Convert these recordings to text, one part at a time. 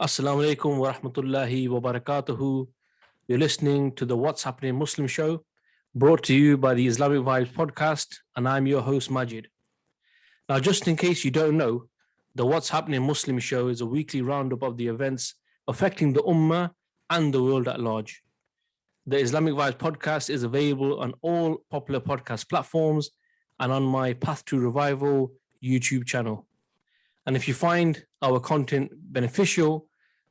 Assalamu alaikum wa rahmatullahi wa barakatuhu. You're listening to the What's Happening Muslim show, brought to you by the Islamic Vibes podcast, and I'm your host Majid. Now, just in case you don't know, the What's Happening Muslim show is a weekly roundup of the events affecting the Ummah and the world at large. The Islamic Vibes podcast is available on all popular podcast platforms and on my Path to Revival YouTube channel. And if you find our content beneficial,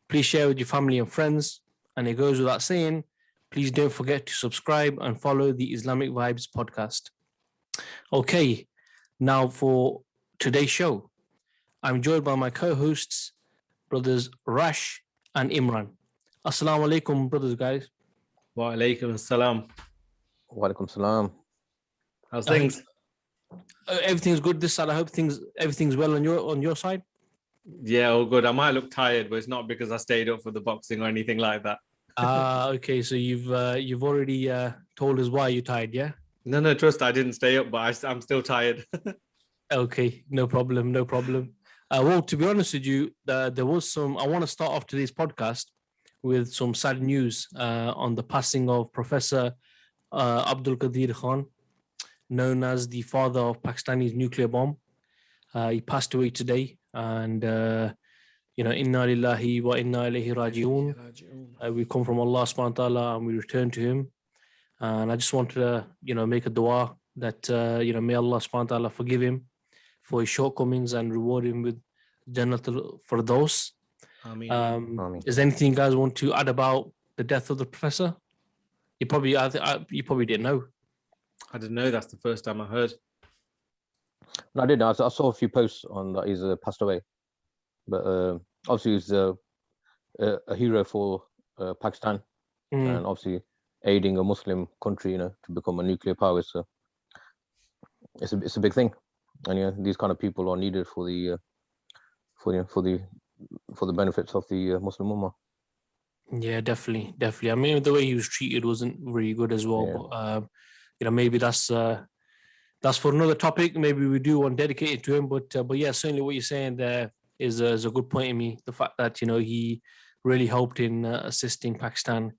please share with your family and friends. And it goes without saying, please don't forget to subscribe and follow the Islamic Vibes podcast. Okay, now for today's show, I'm joined by my co-hosts, brothers Rash and Imran. Assalamu alaikum, brothers, guys. Wa alaikum salam. Wa alaikum salam. How's things? Everything's good this side. I hope everything's well on your side. Yeah, all good. I might look tired, but it's not because I stayed up for the boxing or anything like that. Okay. So you've already told us why you're tired, yeah? No, trust. I didn't stay up, but I'm still tired. Okay, no problem. Well, to be honest with you, there was some. I want to start off today's podcast with some sad news on the passing of Professor Abdul Qadir Khan, known as the father of Pakistani's nuclear bomb. He passed away today, and inna lillahi wa inna ilayhi raji'un. We come from Allah subhanahu wa ta'ala and we return to him. And I just wanted to, make a dua that, may Allah subhanahu wa ta'ala forgive him for his shortcomings and reward him with Jannatul Firdaus. Ameen. Is there anything you guys want to add about the death of the professor? You probably didn't know. I didn't know. That's the first time I heard. No, I didn't. I saw a few posts on that he's passed away, but obviously he's a hero for Pakistan, and obviously aiding a Muslim country, to become a nuclear power. So it's a big thing, and these kind of people are needed for the benefits of the Muslim Ummah. Yeah, definitely. I mean, the way he was treated wasn't very good as well. Yeah. But maybe that's for another topic. Maybe we do one dedicated to him. But yeah, certainly what you're saying there is a good point in me. The fact that he really helped in assisting Pakistan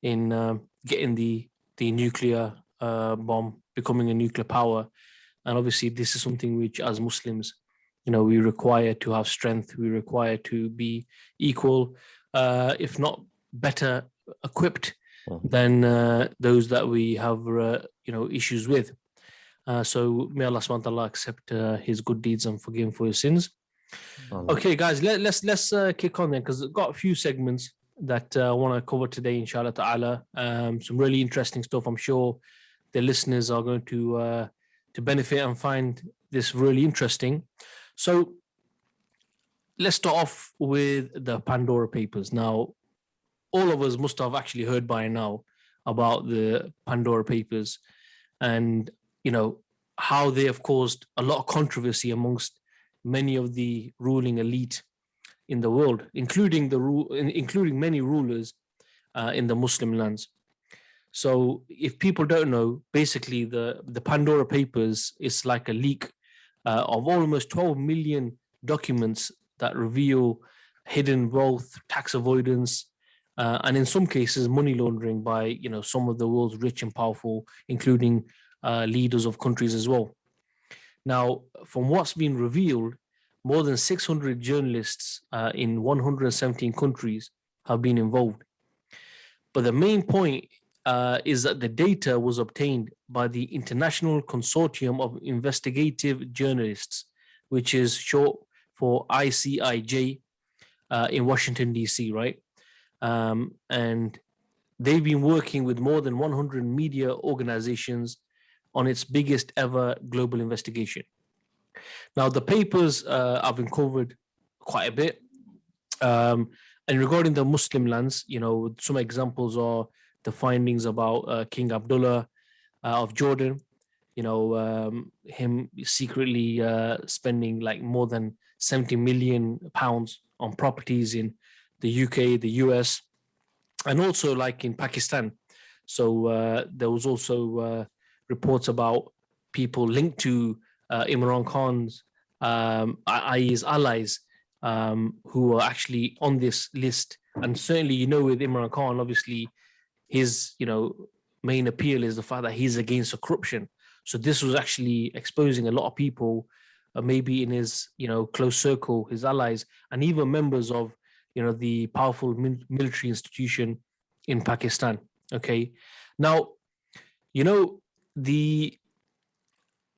in getting the nuclear bomb, becoming a nuclear power. And obviously, this is something which, as Muslims, we require to have strength. We require to be equal, if not better equipped than those that we have, issues with. So may Allah subhanahu wa ta'ala accept his good deeds and forgive him for his sins. Okay, guys, let's kick on then, because I've got a few segments that I want to cover today, inshallah ta'ala. Some really interesting stuff. I'm sure the listeners are going to benefit and find this really interesting. So let's start off with the Pandora Papers. Now, all of us must have actually heard by now about the Pandora Papers and, how they have caused a lot of controversy amongst many of the ruling elite in the world, including many rulers in the Muslim lands. So if people don't know, basically the Pandora Papers is like a leak of almost 12 million documents that reveal hidden wealth, tax avoidance, and in some cases money laundering by some of the world's rich and powerful, including leaders of countries as well. Now, from what's been revealed, more than 600 journalists in 117 countries have been involved. But the main point is that the data was obtained by the International Consortium of Investigative Journalists, which is short for ICIJ, in Washington, D.C., right? And they've been working with more than 100 media organizations on its biggest ever global investigation. Now, the papers have been covered quite a bit. And regarding the Muslim lands, some examples are the findings about King Abdullah of Jordan, him secretly spending like more than 70 million pounds on properties in the UK, the US, and also like in Pakistan. So there was also reports about people linked to Imran Khan's, i.e. his allies, who are actually on this list. And certainly, you know, with Imran Khan, obviously, his, you know, main appeal is the fact that he's against corruption. So this was actually exposing a lot of people, maybe in his, you know, close circle, his allies, and even members of, you know, the powerful military institution in Pakistan. Okay, now, you know,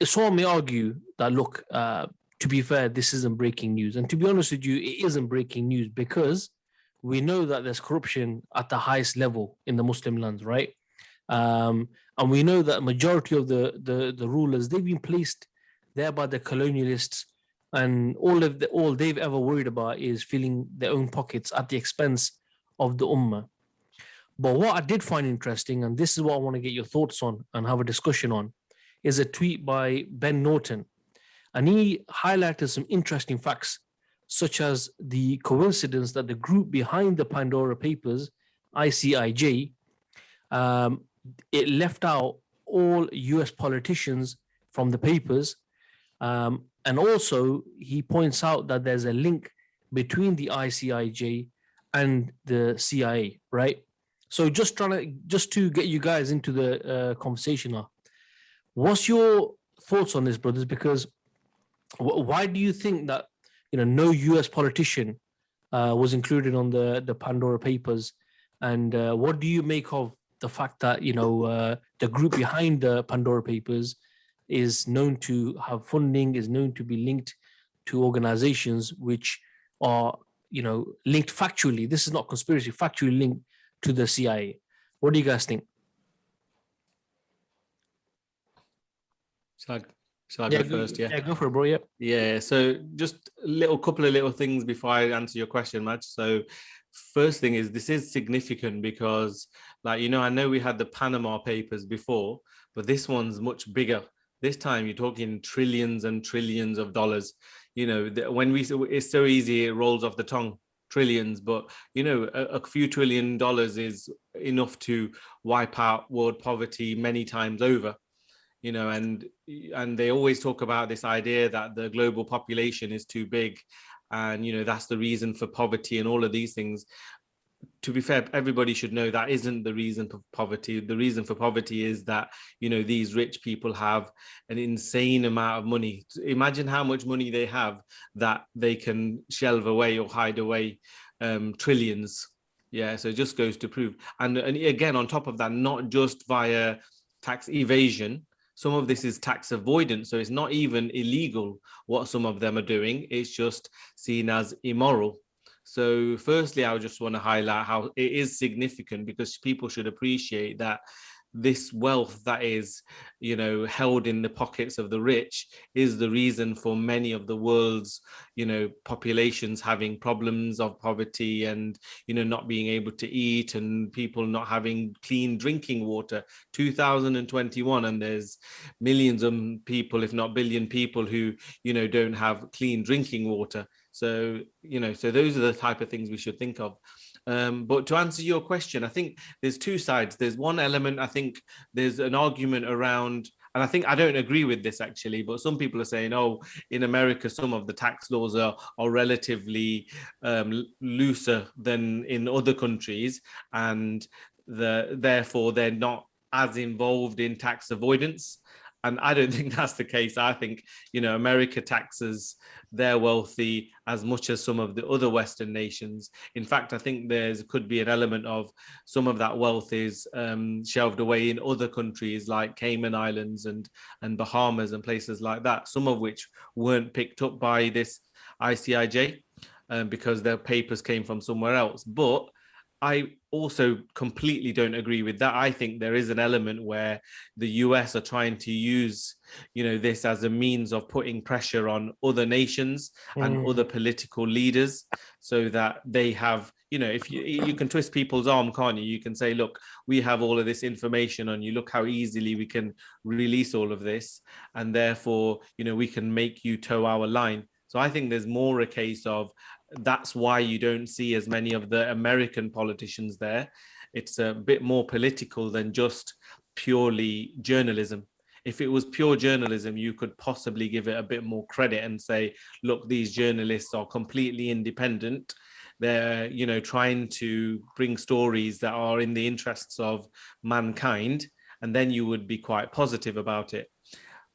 someone may argue that, look, to be fair, this isn't breaking news, and to be honest with you, it isn't breaking news because we know that there's corruption at the highest level in the Muslim lands, right? And we know that majority of the rulers, they've been placed there by the colonialists, and all they've ever worried about is filling their own pockets at the expense of the ummah. But what I did find interesting, and this is what I want to get your thoughts on and have a discussion on, is a tweet by Ben Norton, and he highlighted some interesting facts, such as the coincidence that the group behind the Pandora Papers, ICIJ, it left out all US politicians from the papers. And also, he points out that there's a link between the ICIJ and the CIA, right? So just to get you guys into the conversation now, what's your thoughts on this, brothers? Because why do you think that, you know, no US politician was included on the Pandora Papers? And what do you make of the fact that, you know, the group behind the Pandora Papers is known to have funding, is known to be linked to organizations which are, you know, linked factually? This is not conspiracy, factually linked to the CIA. What do you guys think? Shall I go first? Yeah, go for it, bro. Yeah. Yeah. So just couple of little things before I answer your question, Maj. So first thing is, this is significant because, like, you know, I know we had the Panama Papers before, but this one's much bigger. This time you're talking trillions and trillions of dollars. You know, when it's so easy, it rolls off the tongue, trillions, but, you know, a few $1 trillion is enough to wipe out world poverty many times over. You know, and they always talk about this idea that the global population is too big, and, you know, that's the reason for poverty and all of these things. To be fair, everybody should know that isn't the reason for poverty. The reason for poverty is that, you know, these rich people have an insane amount of money. Imagine how much money they have that they can shelve away or hide away, trillions. Yeah, so it just goes to prove. And again, on top of that, not just via tax evasion, some of this is tax avoidance. So it's not even illegal what some of them are doing. It's just seen as immoral. So firstly, I just want to highlight how it is significant, because people should appreciate that this wealth that is, you know, held in the pockets of the rich is the reason for many of the world's, you know, populations having problems of poverty and, you know, not being able to eat, and people not having clean drinking water. 2021, and there's millions of people, if not billion people, who, you know, don't have clean drinking water. So, you know, so those are the type of things we should think of. But to answer your question, I think there's two sides. There's one element, I think there's an argument around, and I think I don't agree with this actually, but some people are saying, oh, in America, some of the tax laws are relatively looser than in other countries, and therefore they're not as involved in tax avoidance. And I don't think that's the case. I think, you know, America taxes their wealthy as much as some of the other Western nations. In fact, I think could be an element of some of that wealth is shelved away in other countries like Cayman Islands and Bahamas and places like that, some of which weren't picked up by this ICIJ because their papers came from somewhere else. But I also completely don't agree with that. I think there is an element where the US are trying to use, you know, this as a means of putting pressure on other nations and other political leaders, so that they have, you know, if you can twist people's arm, can't you? You can say, look, we have all of this information on you. Look how easily we can release all of this, and therefore, you know, we can make you toe our line. So I think there's more a case of, that's why you don't see as many of the American politicians there. It's a bit more political than just purely journalism. if it was pure journalism, you could possibly give it a bit more credit and say, look, these journalists are completely independent. They're, you know, trying to bring stories that are in the interests of mankind, and then you would be quite positive about it.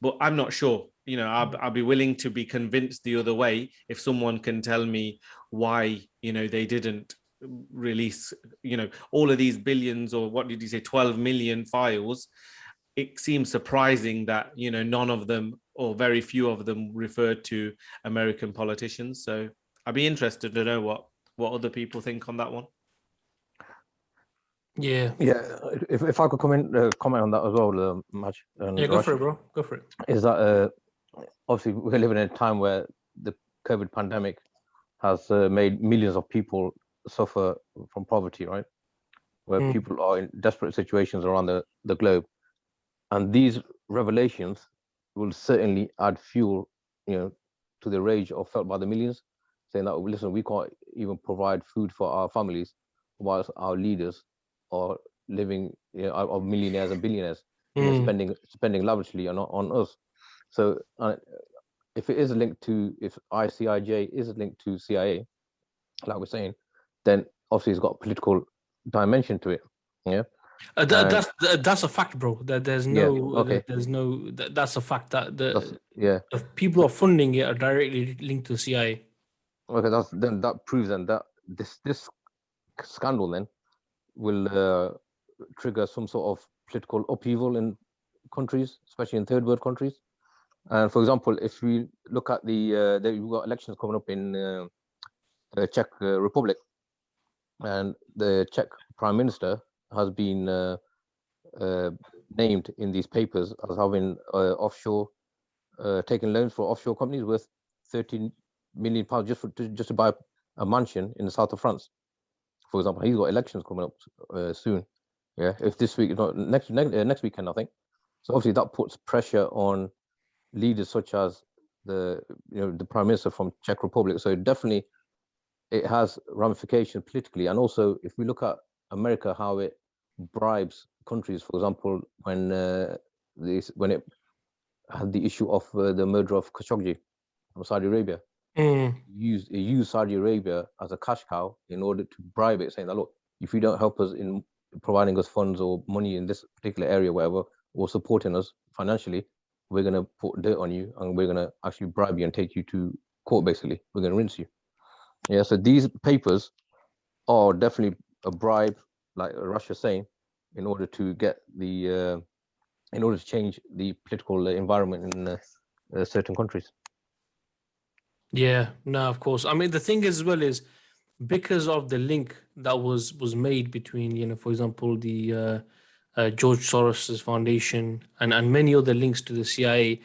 But I'm not sure. You know, I'll be willing to be convinced the other way if someone can tell me why, you know, they didn't release, you know, all of these billions, or what did you say, 12 million files. It seems surprising that, you know, none of them or very few of them referred to American politicians. So I'd be interested to know what other people think on that one. Yeah. If I could comment on that as well, Maj. Yeah, go for it, bro. Go for it. Is that obviously we're living in a time where the COVID pandemic has made millions of people suffer from poverty, right? Where people are in desperate situations around the globe, and these revelations will certainly add fuel, you know, to the rage felt by the millions, saying that, listen, we can't even provide food for our families, whilst our leaders are living, you know, are millionaires and billionaires, you know, spending lavishly on us. So if it is linked to, if ICIJ is linked to CIA, like we're saying, then obviously it's got a political dimension to it. Yeah. That's a fact, bro. That there's no, that's a fact that the people who are funding it are directly linked to the CIA. Okay, that proves then that this scandal then will trigger some sort of political upheaval in countries, especially in third world countries. And for example, if we look at we've got elections coming up in the Czech Republic, and the Czech Prime Minister has been named in these papers as having offshore, taking loans for offshore companies worth £13 million just to buy a mansion in the south of France. For example, he's got elections coming up soon. Yeah, if this week, not next weekend, I think. So obviously that puts pressure on leaders such as the Prime Minister from Czech Republic. So definitely it has ramifications politically. And also, if we look at America, how it bribes countries, for example, when it had the issue of the murder of Khashoggi from Saudi Arabia, it used Saudi Arabia as a cash cow in order to bribe it, saying that, look, if you don't help us in providing us funds or money in this particular area, whatever, or supporting us financially, we're going to put dirt on you and we're going to actually bribe you and take you to court, basically. We're going to rinse you. Yeah, so these papers are definitely a bribe, like Russia's saying, in order to get in order to change the political environment in certain countries. Yeah, no, of course. I mean, the thing is, as well, is because of the link that was made between, you know, for example, the George Soros's foundation and many other links to the CIA,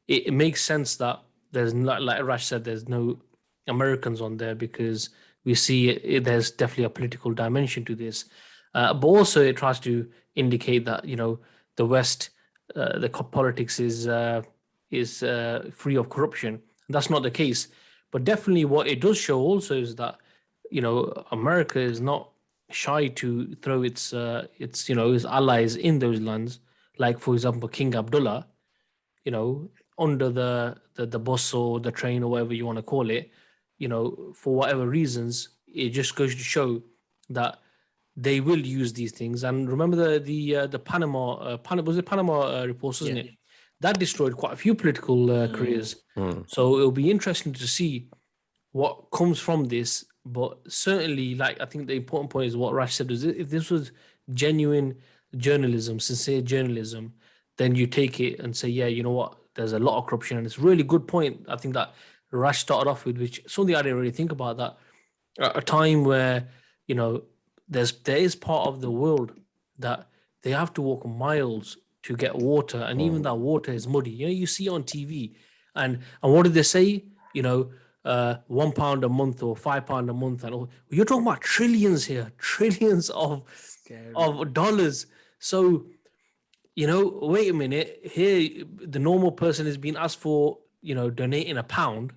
it makes sense that there's not, like Rash said, there's no Americans on there, because we see there's definitely a political dimension to this. But also it tries to indicate that, you know, the West, the politics is free of corruption. That's not the case. But definitely what it does show also is that, you know, America is not shy to throw its its allies in those lands, like for example King Abdullah, you know, under the bus or the train or whatever you want to call it, you know, for whatever reasons. It just goes to show that they will use these things. And remember the Panama reports, wasn't it? That destroyed quite a few political careers. So it'll be interesting to see what comes from this. But certainly, like, I think the important point is what Rash said, is if this was genuine journalism, sincere journalism, then you take it and say, yeah, you know what, there's a lot of corruption. And it's a really good point, I think, that Rash started off with, which something I didn't really think about, that at a time where, you know, there is part of the world that they have to walk miles to get water, and even that water is muddy. You know, you see on TV, and what did they say? You know, £1 a month or £5 a month, and all. You're talking about trillions here, trillions of dollars. So, you know, wait a minute. Here, the normal person is being asked for, you know, donating £1.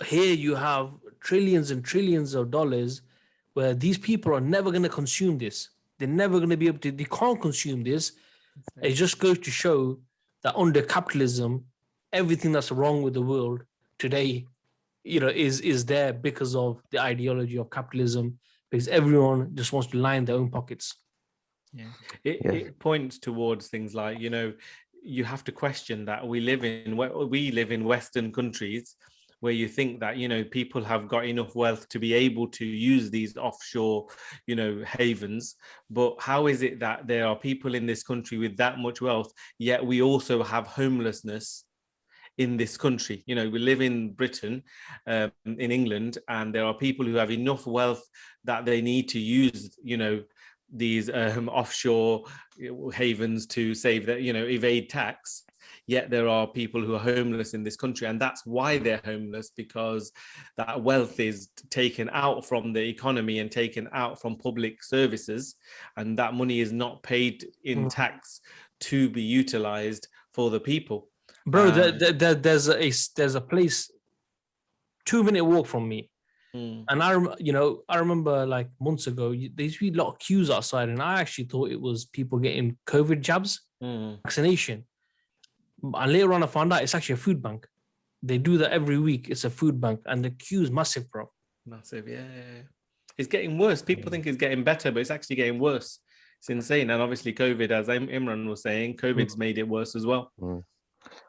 Here you have trillions and trillions of dollars, where these people are never going to consume this. They're never going to be able to. They can't consume this. It just goes to show that under capitalism, everything that's wrong with the world today, is there because of the ideology of capitalism, because everyone just wants to line their own pockets. Yeah, it points towards things like, you have to question that we live in Western countries where you think that, people have got enough wealth to be able to use these offshore, havens. But how is it that there are people in this country with that much wealth, yet we also have homelessness in this country? We live in Britain, in England, and there are people who have enough wealth that they need to use, these offshore havens to save that, evade tax. Yet there are people who are homeless in this country, and that's why they're homeless, because that wealth is taken out from the economy and taken out from public services, and that money is not paid in tax to be utilized for the people. Bro, there's a place 2-minute walk from me. And I remember like months ago, there used to be a lot of queues outside, and I actually thought it was people getting COVID jabs, vaccination. And later on, I found out it's actually a food bank. They do that every week. It's a food bank, and the queue is massive, bro. Massive, yeah. It's getting worse. People think it's getting better, but it's actually getting worse. It's insane. And obviously, COVID, as Imran was saying, COVID's made it worse as well.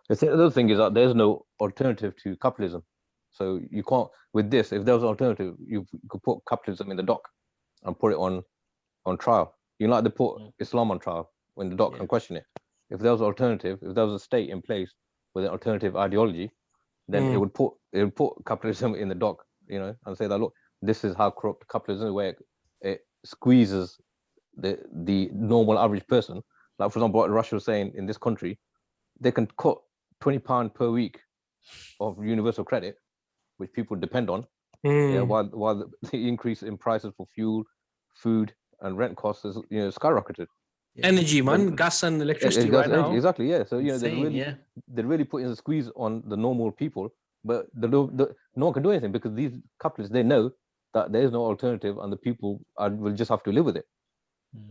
The other thing is that there's no alternative to capitalism. So you can't, with this, if there was an alternative, you could put capitalism in the dock and put it on trial. Like they put Islam on trial when the dock can question it. If there was an alternative, if there was a state in place with an alternative ideology, then it would put capitalism in the dock, and say that, look, this is how corrupt capitalism is, where it squeezes the normal average person. Like, for example, what Russia was saying, in this country, they can cut £20 per week of universal credit, which people depend on, while the increase in prices for fuel, food, and rent costs is skyrocketed. Energy, man, gas and electricity right now. Exactly, yeah. So they're really putting the squeeze on the normal people, but no one can do anything, because these capitalists, they know that there is no alternative, and the people will just have to live with it.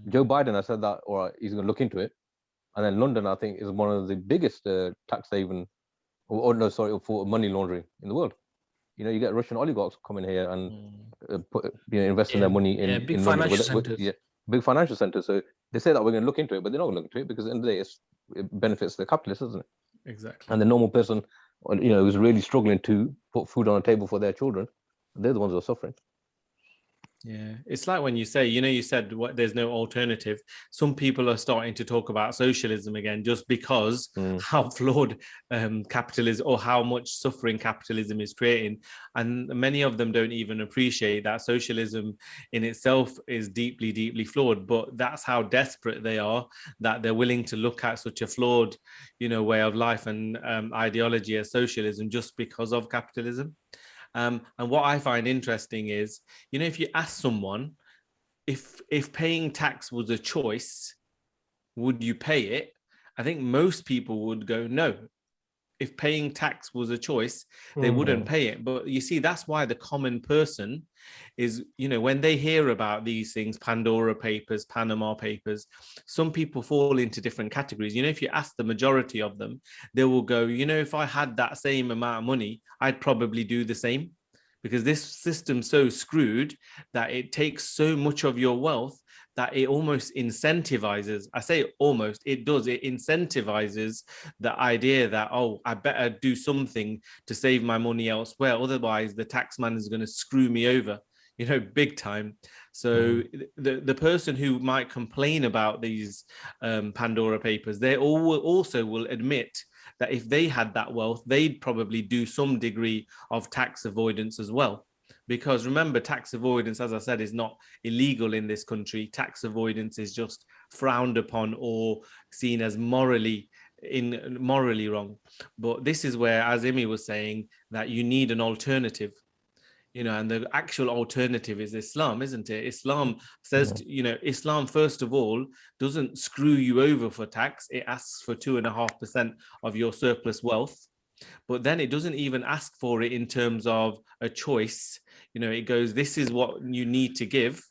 Joe Biden has said that, or he's going to look into it, and then London, I think, is one of the biggest tax haven, for money laundering in the world. You get Russian oligarchs coming here and investing their money in big in financial London, centers. Big financial centers. So they say that we're going to look into it, but they're not going to look into it, because at the end of the day, it benefits the capitalists, doesn't it? Exactly. And the normal person, who's really struggling to put food on the table for their children, they're the ones who are suffering. Yeah, it's like when you say, you said there's no alternative. Some people are starting to talk about socialism again, just because how flawed capitalism, or how much suffering capitalism is creating. And many of them don't even appreciate that socialism in itself is deeply, deeply flawed. But that's how desperate they are, that they're willing to look at such a flawed, way of life and ideology as socialism, just because of capitalism. And what I find interesting is, if you ask someone if paying tax was a choice, would you pay it? I think most people would go no. If paying tax was a choice, they wouldn't pay it. But you see, that's why the common person is, when they hear about these things, Pandora Papers, Panama Papers, some people fall into different categories. If you ask the majority of them, they will go, if I had that same amount of money, I'd probably do the same. Because this system's so screwed that it takes so much of your wealth that it almost incentivizes. I say almost, it does. It incentivizes the idea that, I better do something to save my money elsewhere. Otherwise, the tax man is going to screw me over, big time. So the person who might complain about these Pandora Papers, they also will admit that if they had that wealth, they'd probably do some degree of tax avoidance as well. Because remember, tax avoidance, as I said, is not illegal in this country. Tax avoidance is just frowned upon or seen as morally wrong. But this is where, as Imi was saying, that you need an alternative. And the actual alternative is Islam, isn't it? Islam says, Islam, first of all, doesn't screw you over for tax. It asks for 2.5% of your surplus wealth. But then it doesn't even ask for it in terms of a choice. It goes, this is what you need to give.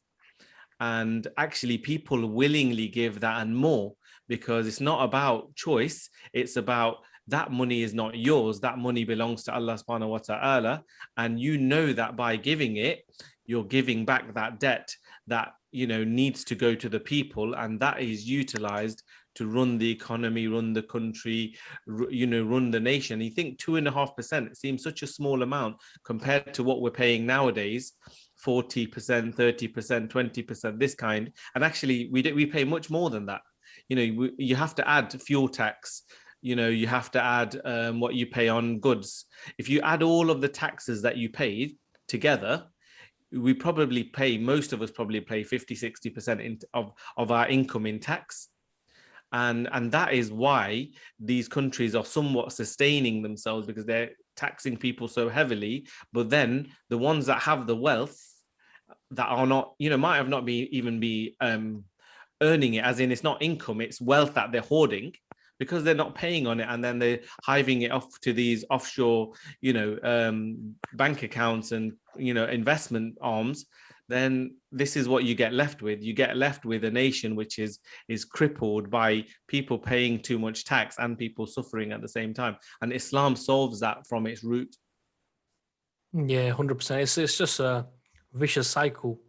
And actually, people willingly give that and more, because it's not about choice. It's about that money is not yours. That money belongs to Allah subhanahu wa ta'ala. And you know that by giving it, you're giving back that debt that, needs to go to the people. And that is utilized to run the economy, run the country, run the nation. You think 2.5%, it seems such a small amount compared to what we're paying nowadays, 40%, 30%, 20%, this kind. And actually, we pay much more than that. You have to add fuel tax. You have to add what you pay on goods. If you add all of the taxes that you paid together, most of us probably pay 50-60% of our income in tax. And that is why these countries are somewhat sustaining themselves, because they're taxing people so heavily. But then the ones that have the wealth that are not, might have not even be earning it, as in it's not income, it's wealth that they're hoarding, because they're not paying on it, and then they're hiving it off to these offshore, bank accounts and, investment arms. Then this is what you get left with. You get left with a nation which is crippled by people paying too much tax and people suffering at the same time. And Islam solves that from its root. Yeah, 100%. It's just a vicious cycle.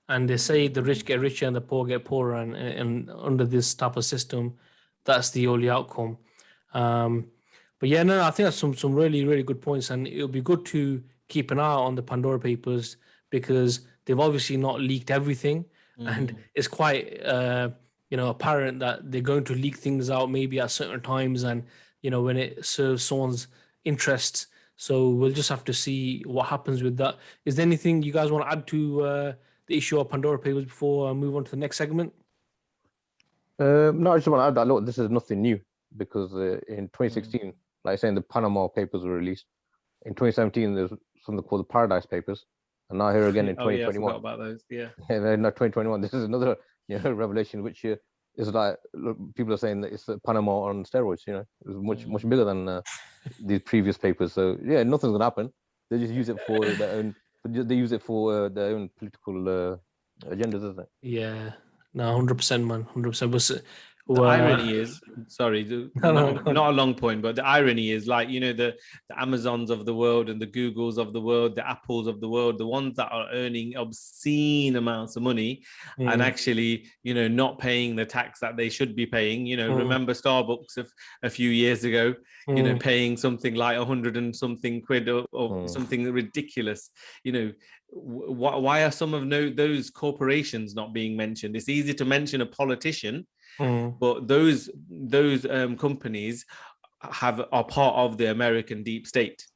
And they say the rich get richer and the poor get poorer. And under this type of system, that's the only outcome. But yeah, no, I think that's some really, really good points. And it'll be good to keep an eye on the Pandora Papers, because they've obviously not leaked everything. And it's quite, apparent that they're going to leak things out maybe at certain times and, when it serves someone's interests. So we'll just have to see what happens with that. Is there anything you guys want to add to the issue of Pandora Papers before I move on to the next segment? No, I just want to add that, look, this is nothing new, because in 2016, like I saying, the Panama Papers were released. In 2017, there's something called the Paradise Papers. And now here again in 2021. Yeah, I forgot about those. Yeah. Yeah, now 2021. This is another revelation, which is like, people are saying that it's Panama on steroids. It was much bigger than these previous papers. So yeah, nothing's gonna happen. They just use it for their own. They use it for their own political agendas, isn't it? Yeah, no, 100%, man, 100%. The irony is, sorry, not a long point, but the irony is, like, the Amazons of the world and the Googles of the world, the Apples of the world, the ones that are earning obscene amounts of money and actually, not paying the tax that they should be paying. Remember Starbucks a few years ago, paying something like 100 and something quid or something ridiculous. Why are some of those corporations not being mentioned? It's easy to mention a politician, but those companies are part of the American deep state.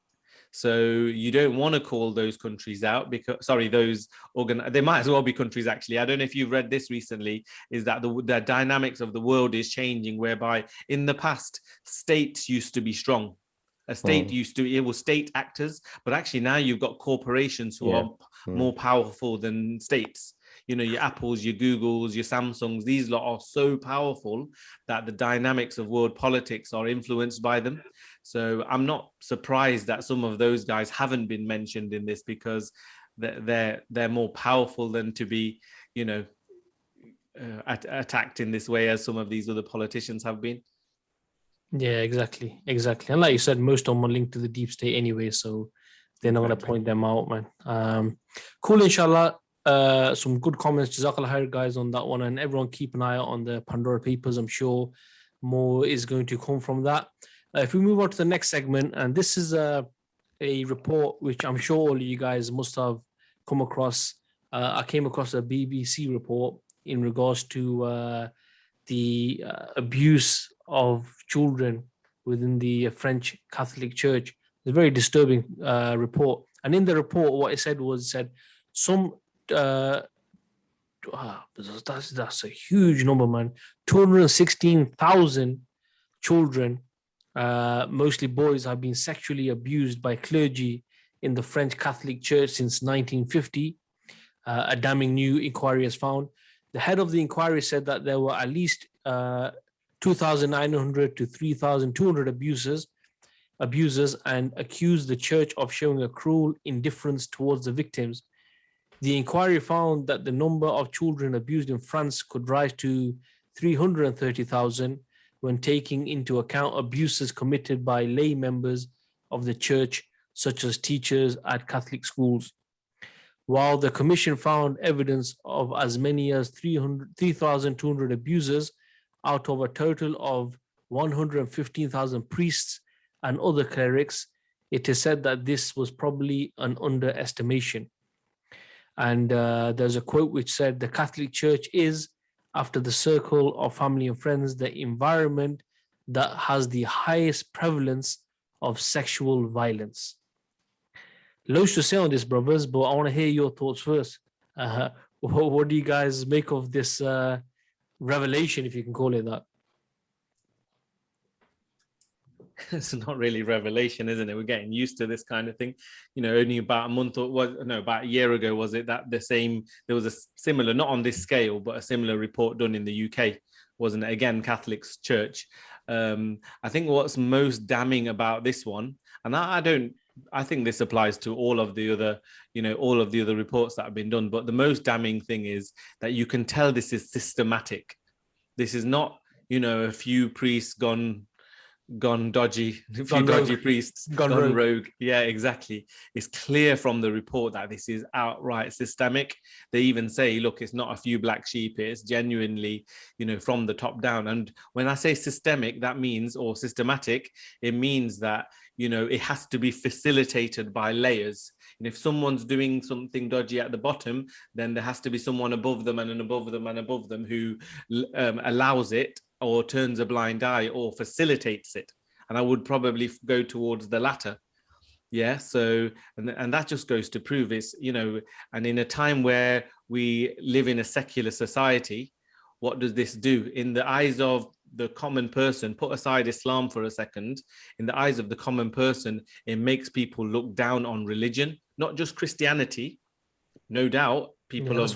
So you don't want to call those countries out, because they might as well be countries, actually. I don't know if you've read this recently, is that the dynamics of the world is changing, whereby in the past states used to be strong. A state it was state actors, but actually now you've got corporations who are more powerful than states. Your Apples, your Googles, your Samsungs, these lot are so powerful that the dynamics of world politics are influenced by them. So I'm not surprised that some of those guys haven't been mentioned in this, because they're more powerful than to be, attacked in this way as some of these other politicians have been. Yeah, exactly. And like you said, most of them are linked to the deep state anyway, so they're not going to point them out, man. Cool, inshallah. Some good comments, jazakallah khair, guys, on that one, and everyone keep an eye out on the Pandora Papers. I'm sure more is going to come from that. If we move on to the next segment, and this is a report which I'm sure all of you guys must have come across. I came across a BBC report in regards to the abuse of children within the French Catholic Church. It's a very disturbing report, and in the report, what it said some. That's a huge number, man. 216,000 children, mostly boys, have been sexually abused by clergy in the French Catholic Church since 1950. A damning new inquiry has found. The head of the inquiry said that there were at least 2,900 to 3,200 abusers, and accused the church of showing a cruel indifference towards the victims. The inquiry found that the number of children abused in France could rise to 330,000 when taking into account abuses committed by lay members of the church, such as teachers at Catholic schools. While the commission found evidence of as many as 3,200 abusers out of a total of 115,000 priests and other clerics, it is said that this was probably an underestimation. And there's a quote which said, "The Catholic Church is, after the circle of family and friends, the environment that has the highest prevalence of sexual violence." Loads to say on this, brothers, but I want to hear your thoughts first. What do you guys make of this revelation, if you can call it that? It's not really revelation, isn't it? We're getting used to this kind of thing. Only about a month about a year ago, was it, that there was a similar, not on this scale, but a similar report done in the UK, wasn't it? Again, Catholic Church. I think what's most damning about this one, and I think this applies to all of the other reports that have been done, but the most damning thing is that you can tell this is systematic. This is not, a few priests gone dodgy, a few dodgy priests gone rogue. Yeah, exactly. It's clear from the report that this is outright systemic. They even say, look, it's not a few black sheep, it's genuinely, from the top down. And when I say systemic, that means, or systematic, it means that, it has to be facilitated by layers. And if someone's doing something dodgy at the bottom, then there has to be someone above them and above them and above them who allows it, or turns a blind eye, or facilitates it. And I would probably go towards the latter. Yeah. So, and that just goes to prove it's, and in a time where we live in a secular society, what does this do? In the eyes of the common person, put aside Islam for a second, in the eyes of the common person, it makes people look down on religion, not just Christianity. No doubt, people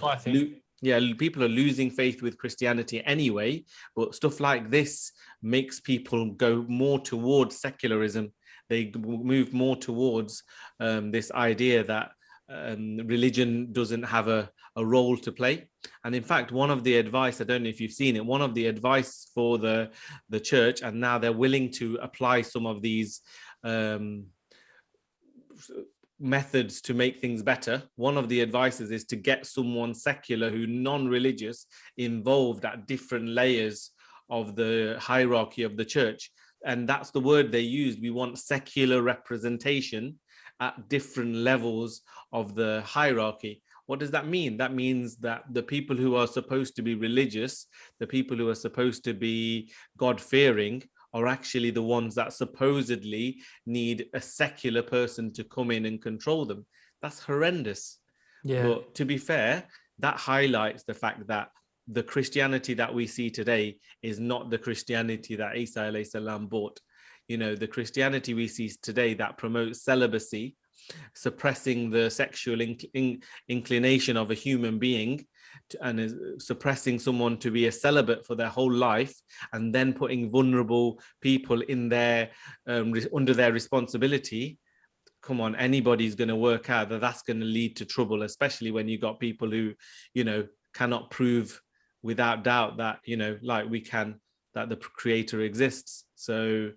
people are losing faith with Christianity anyway, but stuff like this makes people go more towards secularism. They move more towards this idea that religion doesn't have a role to play. And in fact, one of the advice, I don't know if you've seen it, one of the advice for the church, and now they're willing to apply some of these methods to make things better. One of the advices is to get someone secular who non-religious involved at different layers of the hierarchy of the church. And that's the word they used. We want secular representation at different levels of the hierarchy. What does that mean? That means that the people who are supposed to be religious, the people who are supposed to be God-fearing, are actually the ones that supposedly need a secular person to come in and control them. That's horrendous. Yeah. But to be fair, that highlights the fact that the Christianity that we see today is not the Christianity that Isa alayhi salam brought. The Christianity we see today that promotes celibacy, suppressing the sexual inclination of a human being, and is suppressing someone to be a celibate for their whole life, and then putting vulnerable people in their under their responsibility. Come on, anybody's going to work out that that's going to lead to trouble, especially when you got people who, cannot prove without doubt that, like we can, that the creator exists. So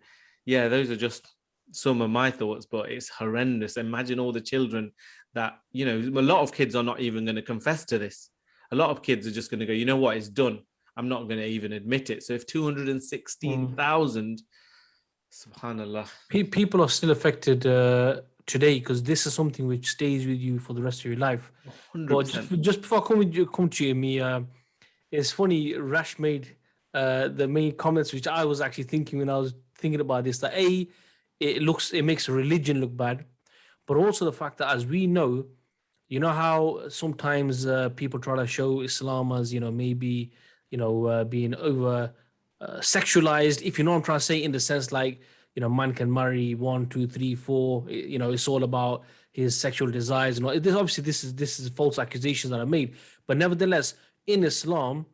yeah, those are just some of my thoughts, but it's horrendous. Imagine all the children that, a lot of kids are not even going to confess to this. A lot of kids are just going to go, you know what, it's done. I'm not going to even admit it. So if 216,000, subhanallah. People are still affected today, because this is something which stays with you for the rest of your life. 100%. But just before I come to you, it's funny, Rash made the main comments, which I was actually thinking when I was thinking about this, that it makes religion look bad, but also the fact that, as we know, how sometimes people try to show Islam as, maybe, being over sexualized, if you know what I'm trying to say, in the sense like, man can marry 1, 2, 3, 4, it's all about his sexual desires. Obviously this is false accusations that are made, but nevertheless, in Islam,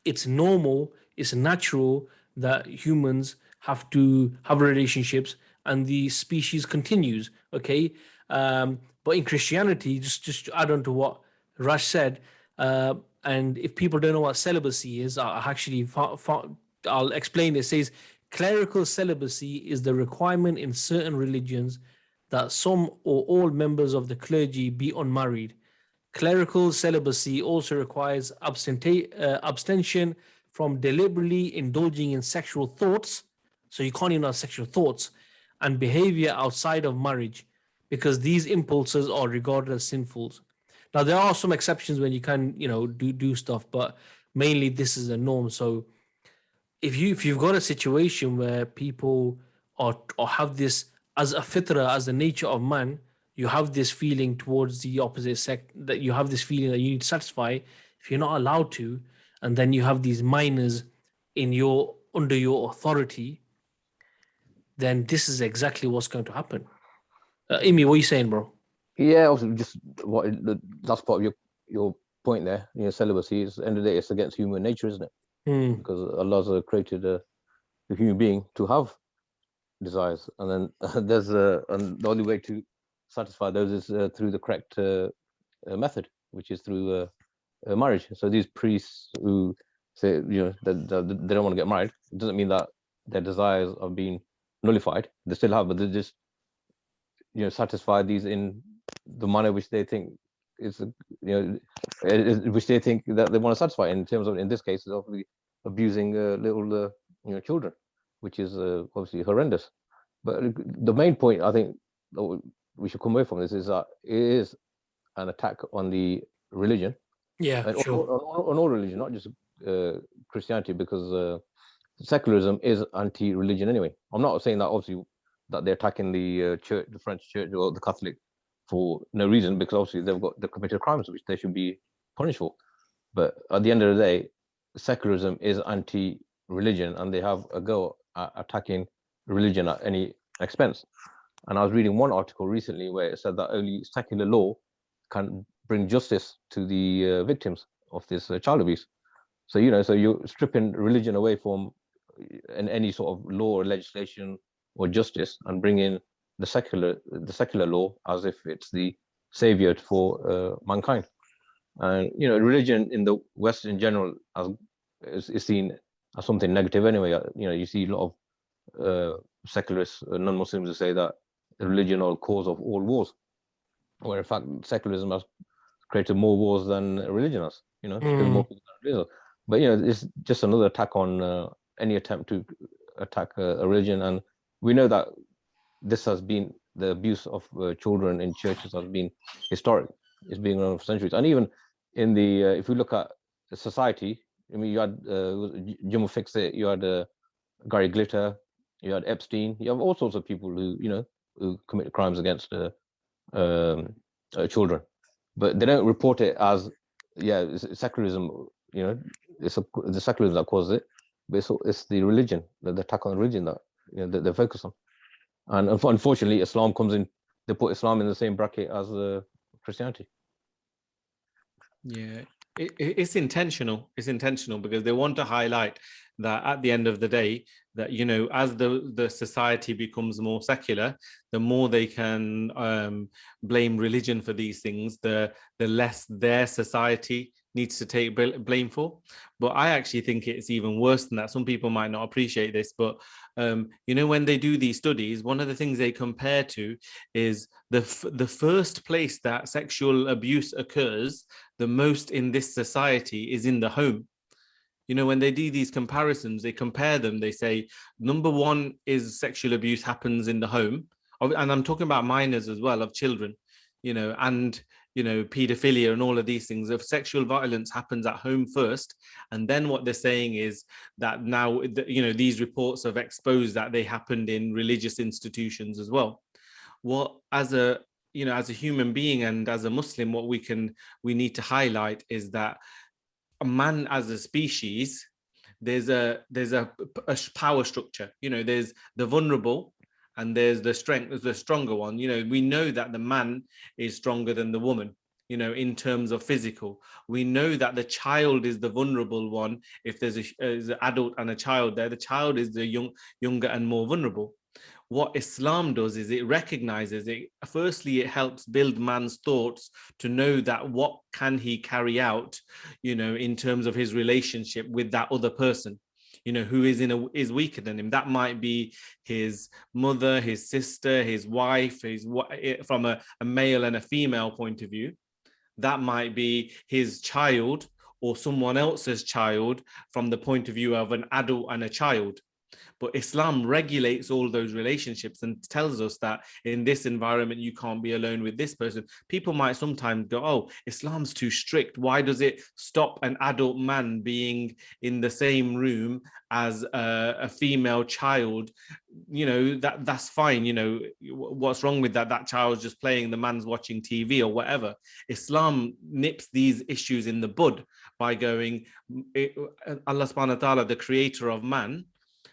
it's normal, it's natural that humans have to have relationships and the species continues, okay? But in Christianity, just add on to what Rash said, and And if people don't know what celibacy is, I'll explain. It says clerical celibacy is the requirement in certain religions that some or all members of the clergy be unmarried. Clerical celibacy also requires abstention from deliberately indulging in sexual thoughts. So you can't even have sexual thoughts and behavior outside of marriage, because these impulses are regarded as sinful. Now there are some exceptions when you can, do stuff, but mainly this is a norm. So if you've got a situation where people are or have this as a fitra, as the nature of man, you have this feeling towards the opposite sex, that you have this feeling that you need to satisfy if you're not allowed to, and then you have these minors under your authority, then this is exactly what's going to happen. Imi, what are you saying, bro? Yeah, also just the last part of your point there. Celibacy is, at the end of the day, it's against human nature, isn't it? Because Allah's created a human being to have desires, and then and the only way to satisfy those is through the correct method, which is through marriage. So these priests who say that they don't want to get married, it doesn't mean that their desires are being nullified. They still have, but they just satisfy these in the manner which they think is which they think that they want to satisfy. In terms of, in this case, is obviously abusing little children, which is obviously horrendous. But the main point I think that we should come away from this is that it is an attack on the religion. Yeah, and sure. on all religion, not just Christianity, because secularism is anti-religion anyway. I'm not saying that obviously that they're attacking the church, the French church or the Catholic, for no reason, because obviously they've committed crimes which they should be punished for. But at the end of the day, secularism is anti-religion, and they have a go at attacking religion at any expense. And I was reading one article recently where it said that only secular law can bring justice to the victims of this child abuse. So so you're stripping religion away from any sort of law or legislation or justice, and bring in the secular law as if it's the savior for mankind. And religion in the West in general is seen as something negative anyway. You see a lot of secularists, non-Muslims, who say that religion is the cause of all wars, where in fact secularism has created more wars than religion has. Still more people than religion. But it's just another attack on any attempt to attack a religion. And we know that this has been, the abuse of children in churches has been historic. It's been around for centuries. And even in the if we look at society, I mean, you had Jim Fixit, you had Gary Glitter, you had Epstein, you have all sorts of people who commit crimes against children, but they don't report it as it's secularism. It's the secularism that causes it, but it's the religion, the attack on religion that that they focus on. And unfortunately, Islam comes in. They put Islam in the same bracket as Christianity. Yeah, it's intentional. It's intentional because they want to highlight that at the end of the day, that as the society becomes more secular, the more they can blame religion for these things, the less their society needs to take blame for. But I actually think it's even worse than that. Some people might not appreciate this, but when they do these studies, one of the things they compare to is the first place that sexual abuse occurs the most in this society is in the home. When they do these comparisons, they compare them. They say, number one is sexual abuse happens in the home. And I'm talking about minors as well, of children, and, pedophilia and all of these things. If sexual violence happens at home first, and then what they're saying is that now, these reports have exposed that they happened in religious institutions as well. What, as a human being and as a Muslim, what we need to highlight is that a man as a species, there's a power structure. There's the vulnerable and there's the stronger one. We know that the man is stronger than the woman, in terms of physical. We know that the child is the vulnerable one. If there's an adult and a child there, the child is the younger and more vulnerable. what Islam does is it recognizes it. Firstly, it helps build man's thoughts to know that what can he carry out, in terms of his relationship with that other person, who is weaker than him. That might be his mother, his sister, his wife, from a male and a female point of view. That might be his child or someone else's child from the point of view of an adult and a child. But Islam regulates all those relationships and tells us that in this environment, you can't be alone with this person. People might sometimes go, oh, Islam's too strict. Why does it stop an adult man being in the same room as a female child? That's fine. What's wrong with that? That child's just playing, the man's watching TV or whatever. Islam nips these issues in the bud by going, Allah subhanahu wa ta'ala, the creator of man,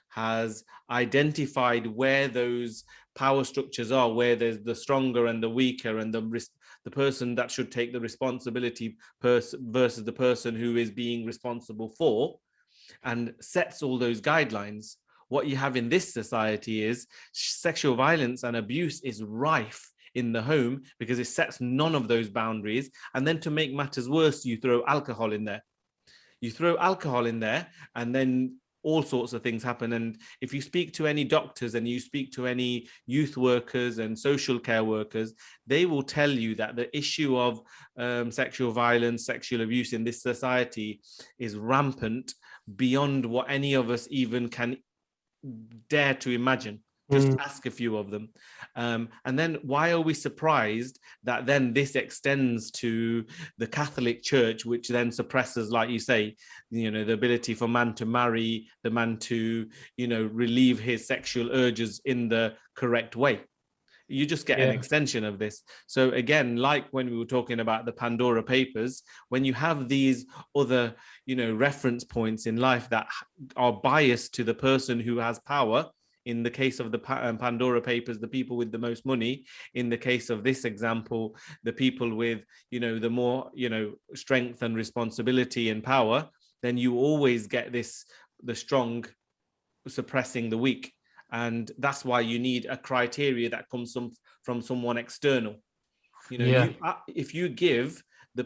has identified where those power structures are, where there's the stronger and the weaker, and the person that should take the responsibility versus the person who is being responsible for, and sets all those guidelines. What you have in this society is sexual violence and abuse is rife in the home because it sets none of those boundaries. And then to make matters worse, you throw alcohol in there. And then all sorts of things happen. And if you speak to any doctors and you speak to any youth workers and social care workers, they will tell you that the issue of sexual violence, sexual abuse in this society is rampant beyond what any of us even can dare to imagine. Just ask a few of them. And then why are we surprised that then this extends to the Catholic Church, which then suppresses, like you say, the ability for man to marry, the man to, relieve his sexual urges in the correct way? You just get an extension of this. So again, like when we were talking about the Pandora Papers, when you have these other, reference points in life that are biased to the person who has power, in the case of the Pandora Papers, the people with the most money. In the case of this example, the people with, the more, strength and responsibility and power, then you always get the strong suppressing the weak. And that's why you need a criteria that comes from someone external. If you give the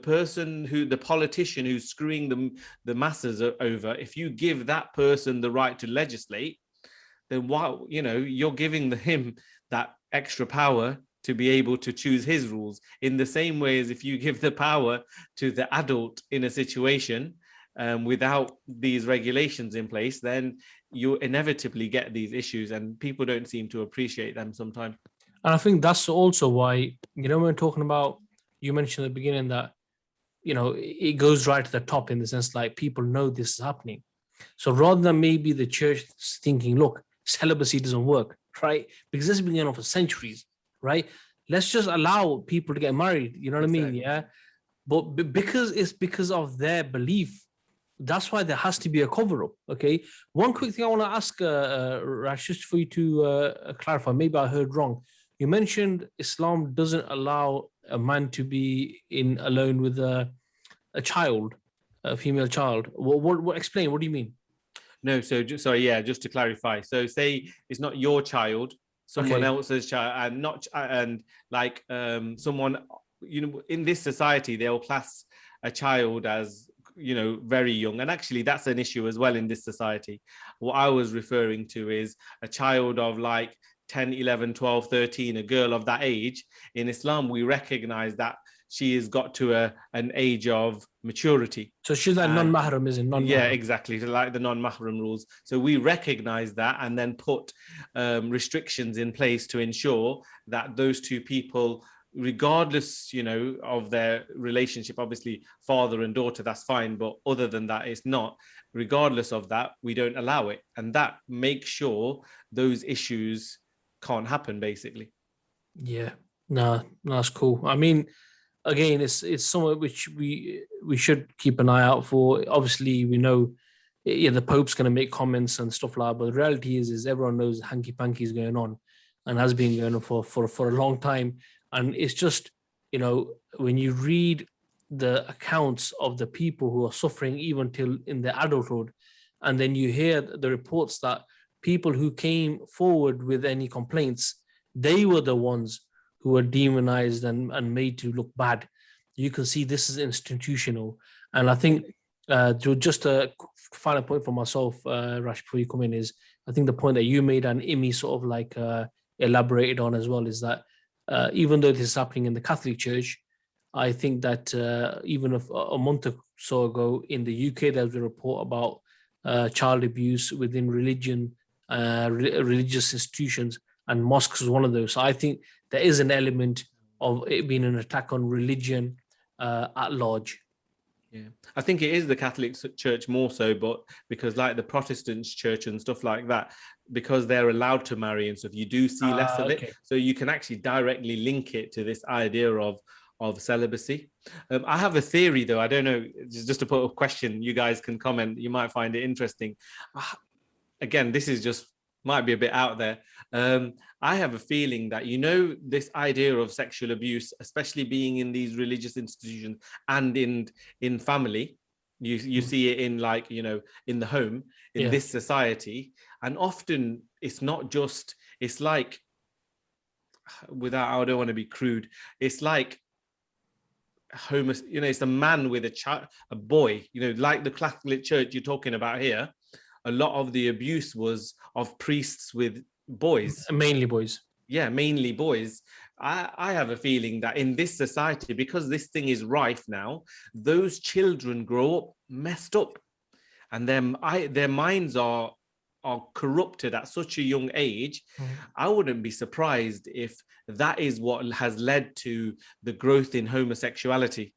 politician who's screwing the masses over, if you give that person the right to legislate, then you're giving him that extra power to be able to choose his rules. In the same way as if you give the power to the adult in a situation without these regulations in place, then you inevitably get these issues, and people don't seem to appreciate them sometimes. And I think that's also why, when we're talking about, you mentioned at the beginning that, it goes right to the top in the sense like people know this is happening. So rather than maybe the church thinking, look, celibacy doesn't work, right? Because this has been going on for centuries, right? Let's just allow people to get married, you know what I mean? Yeah. But because it's because of their belief, that's why there has to be a cover-up, okay? One quick thing I want to ask, Rash, just for you to clarify, maybe I heard wrong. You mentioned Islam doesn't allow a man to be alone with a child, a female child. What explain, what do you mean? No, so just to clarify. So say it's not your child, someone else's child, and someone, in this society, they'll class a child as, very young. And actually that's an issue as well in this society. What I was referring to is a child of 10, 11, 12, 13, a girl of that age. In Islam, we recognize that she has got to an age of maturity. So she's like non-mahram, isn't non-mahram? Yeah, exactly, like the non-mahram rules. So we recognize that and then put restrictions in place to ensure that those two people, regardless, of their relationship, obviously father and daughter, that's fine. But other than that, it's not. Regardless of that, we don't allow it. And that makes sure those issues can't happen, basically. Yeah, no, that's cool. I mean, again, it's something which we should keep an eye out for. Obviously, we know, the Pope's going to make comments and stuff like that, but the reality is everyone knows hanky-panky is going on and has been going on for a long time. And it's just, when you read the accounts of the people who are suffering even till in their adulthood, and then you hear the reports that people who came forward with any complaints, they were the ones who were demonized and made to look bad. You can see this is institutional. And I think just a final point for myself, Rash, before you come in, is I think the point that you made and Imi sort of like elaborated on as well is that even though this is happening in the Catholic Church, I think that even a month or so ago in the UK, there was a report about child abuse within religious institutions, and mosques was one of those. So I think there is an element of it being an attack on religion at large. Yeah, I think it is the Catholic Church more so, but because like the Protestant church and stuff like that, because they're allowed to marry and stuff, you do see less of it. So you can actually directly link it to this idea of celibacy. I have a theory though. I don't know, just to put a question, you guys can comment. You might find it interesting. Again, this is just might be a bit out there. I have a feeling that, you know, this idea of sexual abuse, especially being in these religious institutions and in family, you see it in, like, you know, in the home, in this society. And often it's not just, it's like, I don't want to be crude, it's like you know, it's a man with a child, a boy, you know, like the Catholic Church you're talking about here. A lot of the abuse was of priests with boys. Mainly boys. Yeah, mainly boys. I have a feeling that in this society, because this thing is rife now, those children grow up messed up, and their minds are corrupted at such a young age. I wouldn't be surprised if that is what has led to the growth in homosexuality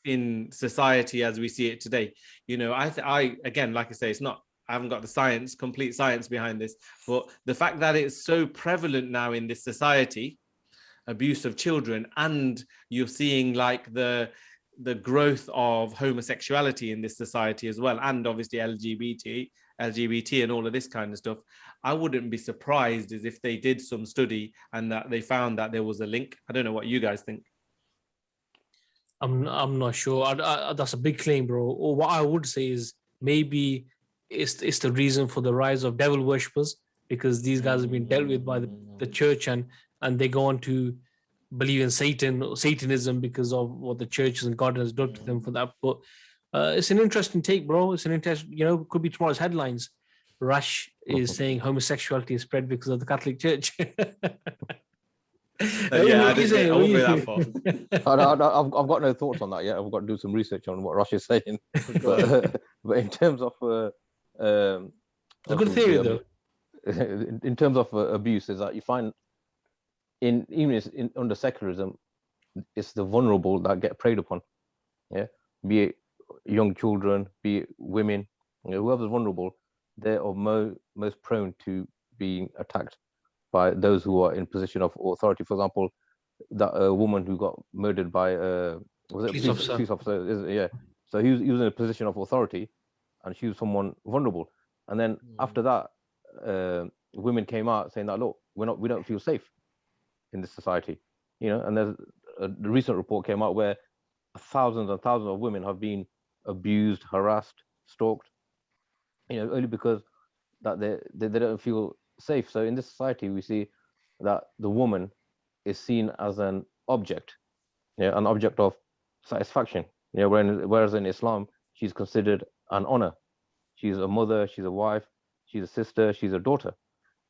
in society as we see it today. You know, I again, like I say, it's not, I haven't got the complete science behind this, but the fact that it's so prevalent now in this society, abuse of children, and you're seeing like the growth of homosexuality in this society as well, and obviously LGBT and all of this kind of stuff, I wouldn't be surprised as if they did some study and that they found that there was a link. I don't know what you guys think. I'm not sure. That's a big claim, bro. Or what I would say is maybe it's the reason for the rise of devil worshippers, because these guys have been dealt with by the church, and they go on to believe in Satanism because of what the church and God has done to them for that. But it's an interesting take, bro. It's an interesting, you know, could be tomorrow's headlines. Rash is saying homosexuality is spread because of the Catholic Church. Yeah, I won't go that far. I've got no thoughts on that yet. I've got to do some research on what Rush is saying. but in terms of it's a good theory, though. In terms of abuse, is that you find under secularism, it's the vulnerable that get preyed upon. Yeah, be it young children, be it women, you know, whoever's vulnerable, they are most prone to being attacked by those who are in position of authority. For example, that woman who got murdered by police officer. Yeah, so he was in a position of authority, and she was someone vulnerable. And then after that, women came out saying that, look, we don't feel safe in this society, you know. And there's a recent report came out where thousands and thousands of women have been abused, harassed, stalked, you know, only because that they don't feel safe. So in this society, we see that the woman is seen as an object, an object of satisfaction. Whereas in Islam, she's considered an honor. She's a mother, she's a wife, she's a sister, she's a daughter.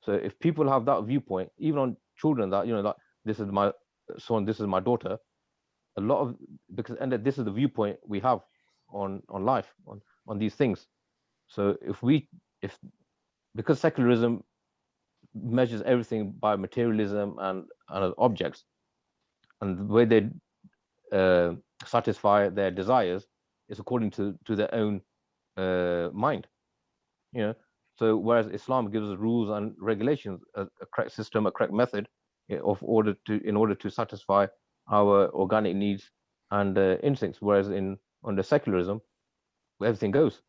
So if people have that viewpoint, even on children, that, you know, that this is my son, this is my daughter, this is the viewpoint we have on life, on these things. So because secularism measures everything by materialism and objects, and the way they satisfy their desires is according to their own mind, you know. So whereas Islam gives us rules and regulations, a correct system, a correct method in order to satisfy our organic needs and instincts, whereas under secularism, everything goes,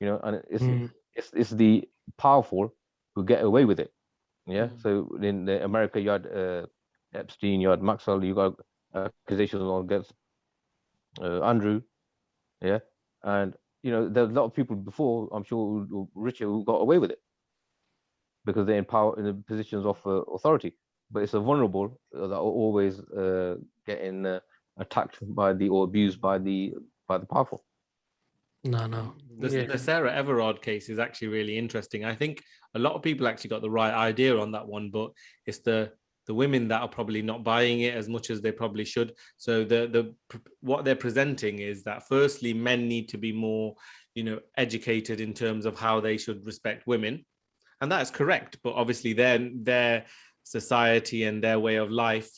you know, and it's the powerful who get away with it. Yeah. So in America, you had Epstein, you had Maxwell, you got accusations against Andrew. Yeah. And, you know, there's a lot of people before, I'm sure, richer, who got away with it. because they're in power, in the positions of authority. But it's the vulnerable that are always getting attacked by or abused by the powerful. No. The Sarah Everard case is actually really interesting. I think a lot of people actually got the right idea on that one, but it's the women that are probably not buying it as much as they probably should. So what they're presenting is that firstly, men need to be more, educated in terms of how they should respect women, and that's correct. But obviously, their society and their way of life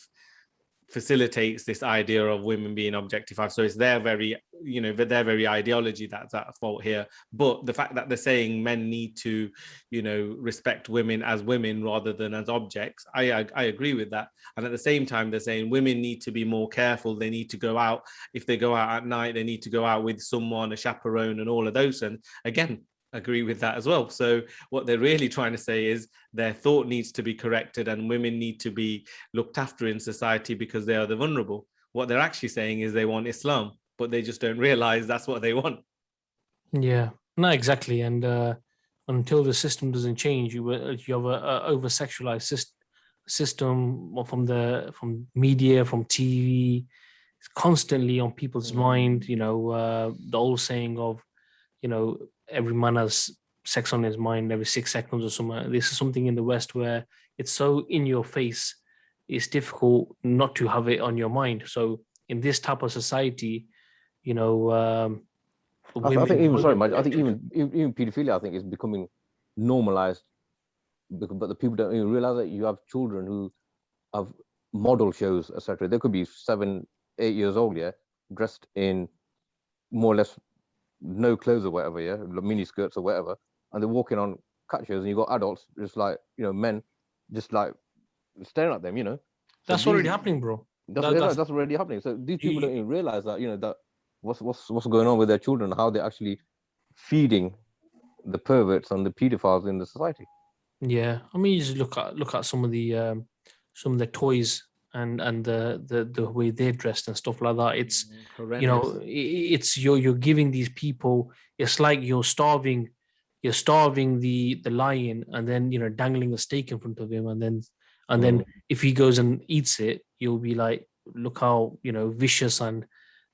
facilitates this idea of women being objectified. So it's their very ideology that's at fault here. But the fact that they're saying men need to, respect women as women rather than as objects, I agree with that. And at the same time, they're saying women need to be more careful. They need to go out. If they go out at night, they need to go out with someone, a chaperone, and all of those. And again, agree with that as well. So what they're really trying to say is their thought needs to be corrected and women need to be looked after in society because they are the vulnerable. What they're actually saying is they want Islam, but they just don't realize that's what they want. Yeah, no, exactly. And until the system doesn't change, you have a over sexualized system from media, from TV, it's constantly on people's mind. The old saying of, every man has sex on his mind every 6 seconds or something. This is something in the West where it's so in your face, it's difficult not to have it on your mind. So in this type of society, I think even pedophilia, I think, is becoming normalized, but the people don't even realize that you have children who have model shows, etc. They could be 7, 8 years old, dressed in more or less no clothes or whatever, mini skirts or whatever, and they're walking on cat shows, and you've got adults just like, men just like staring at them, That's already happening, bro. That's already happening. So these people don't even realize that, that what's going on with their children, how they're actually feeding the perverts and the pedophiles in the society. Yeah, I mean, you just look at some of the toys and the way they're dressed and stuff like that. It's horrendous. It's you're giving these people, it's like you're starving the lion and then dangling a steak in front of him, and then if he goes and eats it, you'll be like, look how vicious and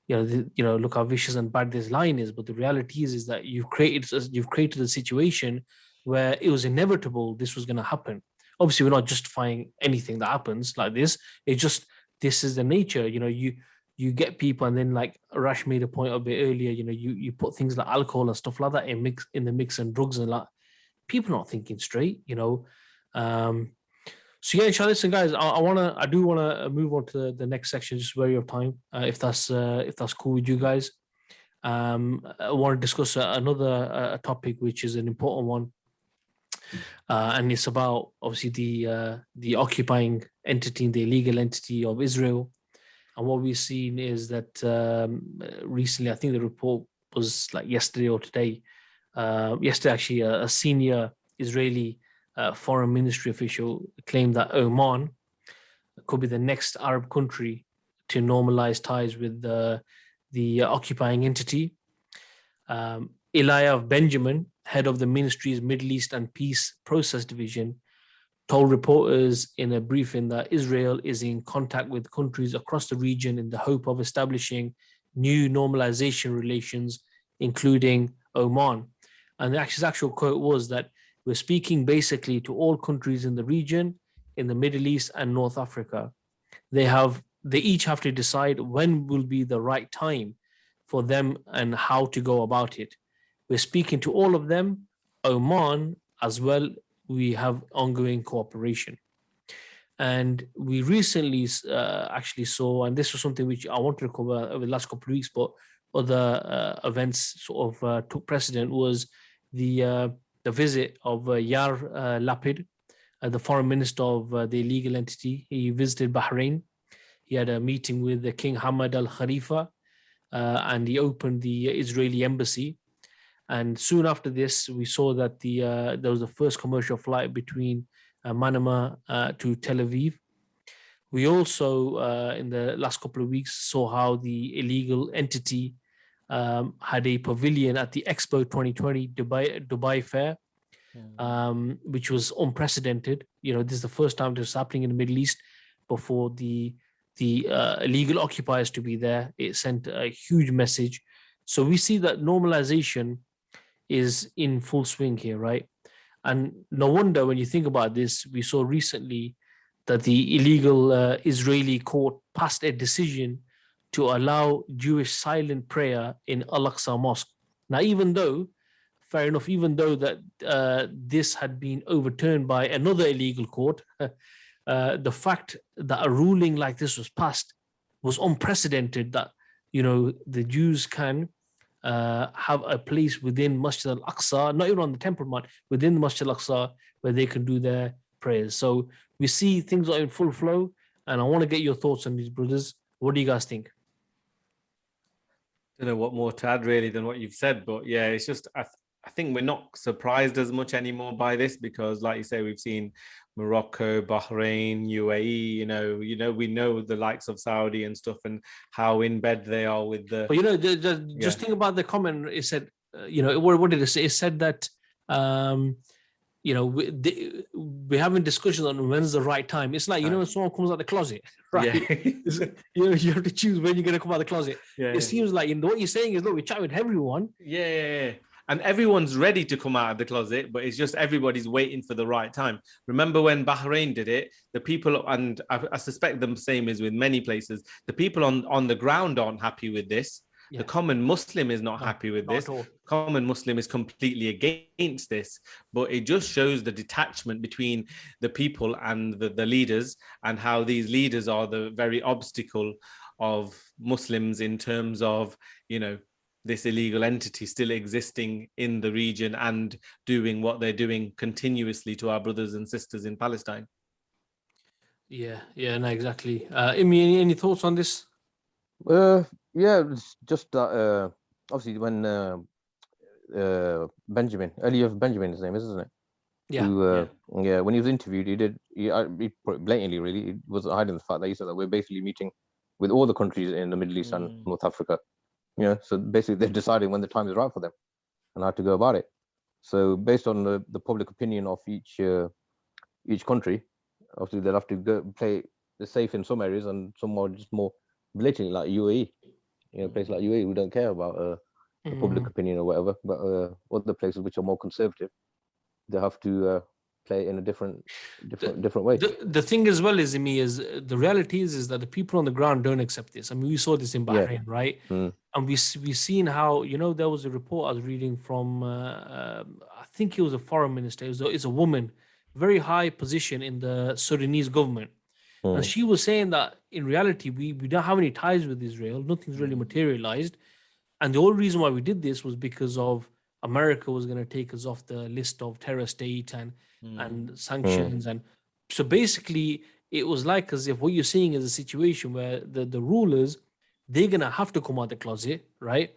look how vicious and bad this lion is. But the reality is that you've created a situation where it was inevitable this was going to happen. Obviously, we're not justifying anything that happens like this. It's just, this is the nature. You get people, and then, like Rash made a point a bit earlier, you put things like alcohol and stuff like that in the mix, and drugs, and like, people not thinking straight. So yeah, inshallah, listen, guys, I do wanna move on to the next section, just wary of time, if that's cool with you guys. I want to discuss another topic, which is an important one. And it's about, obviously, the occupying entity, the illegal entity of Israel. And what we've seen is that recently, I think the report was like yesterday or today. Yesterday, actually, a senior Israeli foreign ministry official claimed that Oman could be the next Arab country to normalize ties with the occupying entity. Eliav Benjamin, head of the ministry's Middle East and Peace Process Division, told reporters in a briefing that Israel is in contact with countries across the region in the hope of establishing new normalization relations, including Oman. And his actual quote was that we're speaking basically to all countries in the region, in the Middle East and North Africa. They each have to decide when will be the right time for them and how to go about it. We're speaking to all of them. Oman as well, we have ongoing cooperation. And we recently actually saw, and this was something which I wanted to cover over the last couple of weeks, but other events sort of took precedent, was the visit of Yair Lapid, the foreign minister of the illegal entity. He visited Bahrain. He had a meeting with the King Hamad Al Khalifa, and he opened the Israeli embassy. And soon after this, we saw that there was the first commercial flight between Manama to Tel Aviv. We also, in the last couple of weeks, saw how the illegal entity had a pavilion at the Expo 2020 Dubai Fair. which was unprecedented. You know, this is the first time this is happening in the Middle East. Before the illegal occupiers to be there, it sent a huge message. So we see that normalization is in full swing here, right? And no wonder when you think about this, we saw recently that the illegal Israeli court passed a decision to allow Jewish silent prayer in Al-Aqsa Mosque. Now, even though, fair enough, even though that this had been overturned by another illegal court, the fact that a ruling like this was passed was unprecedented, that, you know, the Jews can have a place within Masjid al-Aqsa, not even on the Temple Mount, within the Masjid al-Aqsa, where they can do their prayers. So we see things are in full flow, and I want to get your thoughts on these, brothers. What do you guys think? I don't know what more to add really than what you've said, but yeah, it's just I think we're not surprised as much anymore by this, because like you say, we've seen Morocco, Bahrain, UAE, you know, we know the likes of Saudi and stuff and how in bed they are with the. But you know, just think about the comment. It said, you know, what did it say? It said that, you know, we're having discussions on when's the right time. It's like, you know, when someone comes out the closet, right? Yeah. You have to choose when you're going to come out the closet. Yeah, it seems like, you know, what you're saying is, look, we chat with everyone. Yeah. And everyone's ready to come out of the closet, but it's just everybody's waiting for the right time. Remember when Bahrain did it, the people, and I suspect the same is with many places, the people on the ground aren't happy with this. Yeah. The common Muslim is not happy with this. Common Muslim is completely against this, but it just shows the detachment between the people and the leaders, and how these leaders are the very obstacle of Muslims in terms of, you know, this illegal entity still existing in the region and doing what they're doing continuously to our brothers and sisters in Palestine. Yeah, no, exactly. Imi, any thoughts on this? Yeah, it's just that obviously when Benjamin, his name is, isn't it? Yeah. Yeah, when he was interviewed, he put it blatantly, really, he wasn't hiding the fact that he said that we're basically meeting with all the countries in the Middle East and North Africa. You know, so basically they're deciding when the time is right for them and how to go about it. So based on the public opinion of each country, obviously they'll have to go play the safe in some areas, and some more just more blatantly, like UAE. You know, places like UAE, we don't care about the public opinion or whatever, but other places which are more conservative, they have to play in a different way. The thing as well is, the reality is that the people on the ground don't accept this. I mean, we saw this in Bahrain, right? And we've seen how, you know, there was a report I was reading from, I think it was a foreign minister. It's a woman, very high position in the Sudanese government. And she was saying that in reality, we don't have any ties with Israel. Nothing's really materialized. And the only reason why we did this was because of America was going to take us off the list of terror state and sanctions. And so basically, it was like as if what you're seeing is a situation where the rulers, they're going to have to come out the closet, right?